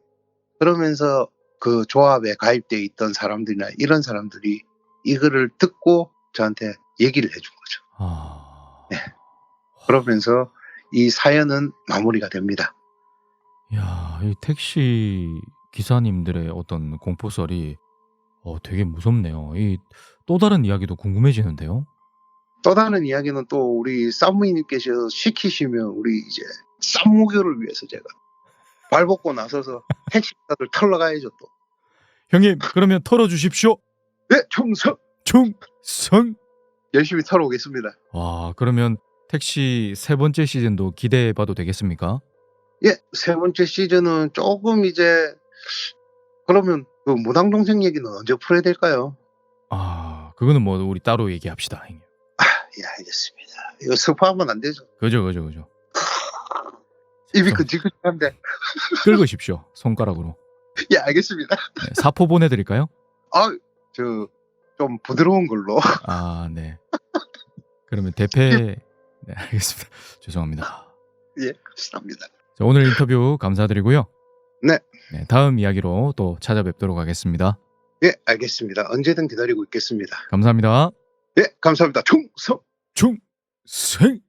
그러면서 그 조합에 가입돼 있던 사람들이나 이런 사람들이 이거를 듣고 저한테 얘기를 해준 거죠. 네. 그러면서 이 사연은 마무리가 됩니다. 야, 이 택시 기사님들의 어떤 공포설이 되게 무섭네요. 이 또 다른 이야기도 궁금해지는데요. 또 다른 이야기는 또 우리 쌈무이님께서 시키시면 우리 이제 쌈무교를 위해서 제가 발벗고 나서서 택시기사들 털러 가야죠 또. 형님 그러면 털어주십시오. 네, 충성! 충성. 열심히 털어오겠습니다. 와 그러면 택시 세 번째 시즌도 기대해봐도 되겠습니까? 예, 세 번째 시즌은 조금 이제 그러면 그 무당동생 얘기는 언제 풀어야 될까요? 그거는 뭐 우리 따로 얘기합시다. 형님. 예, 알겠습니다. 이거 스포하면 안 되죠. 그죠. 입이 좀 끈질끈질한데. 긁으십시오. 손가락으로. 예, 알겠습니다. 네, 사포 보내드릴까요? 좀 부드러운 걸로. 네. 그러면 대패. 네, 알겠습니다. 죄송합니다. 예, 감사합니다. 자, 오늘 인터뷰 감사드리고요. 네. 네, 다음 이야기로 또 찾아뵙도록 하겠습니다. 예, 알겠습니다. 언제든 기다리고 있겠습니다. 감사합니다. 예, 감사합니다. 충성! 충성!